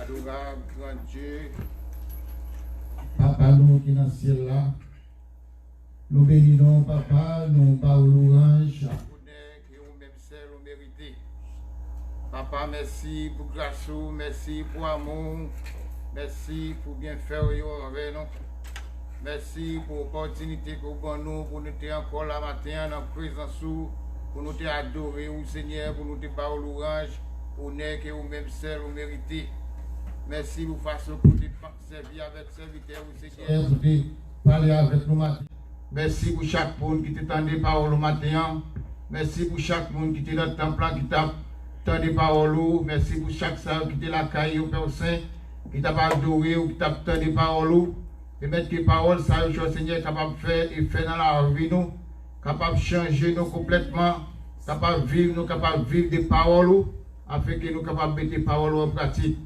adorable, grand Dieu. Papa, nous qui dans le ciel là, nous bénissons, papa, nous parlons louange. Honneur que vous même seul vous méritez. Papa, merci pour grâce, merci pour amour, merci pour bien faire avec nous. Merci pour l'opportunité que vous avez nous pour nous être encore là matin dans la présence, pour nous adorer au Seigneur, pour nous parler louange, honneur que vous même seul vous méritez. Merci pour façon que vous servir avec serviteur au Seigneur. Vous parler avec nous matin. Merci pour chaque monde qui t'a entendu parole au matin. Merci pour chaque monde qui était dans le temple qui t'a entendu parole. Merci pour chaque salle qui était la caille au Père Saint, qui t'a adoré ou qui t'a entendu parole. Et mettre que parole, ça, le Seigneur est capable de faire et faire dans la vie, nous, capable de changer nous complètement, capable de vivre, des paroles, afin que nous capables de mettre des paroles en pratique.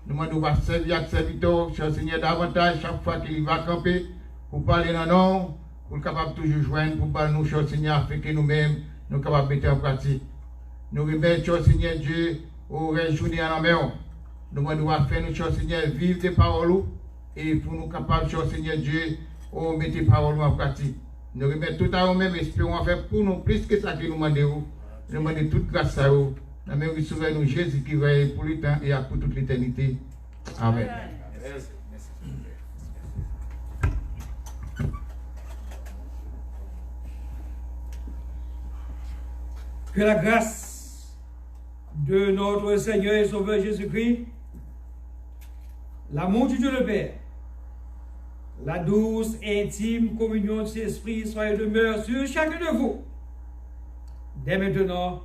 Nous demandons à servir à serviteur, cher Seigneur, davantage, chaque fois qu'il va camper, pour parler dans nous, pour capable toujours joindre, pour parler nous, cher Seigneur, afin que nous-mêmes, nous capables de mettre en pratique. Nous remettons, cher Seigneur Dieu, au réjournir en la mer. Nous demandons à faire, nous, cher Seigneur, vivre des paroles. Et pour nous capables, cher Seigneur Dieu, de mettre les paroles en pratique. Nous remettons tout à nous-mêmes, espérons faire pour nous plus que ça que nous demandons. Nous demandons toute grâce à vous. La même qui sauve nous Jésus qui va pour le temps et pour toute l'éternité. Amen. Que la grâce de notre Seigneur et Sauveur Jésus-Christ, l'amour du Dieu le Père, la douce et intime communion de ses esprits soit et demeure sur chacun de vous, dès maintenant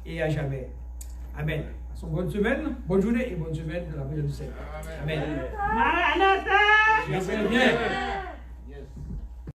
et à jamais. Amen. Bonne semaine, bonne journée et bonne semaine de la présence du Seigneur. Amen. Maranatha! Bien.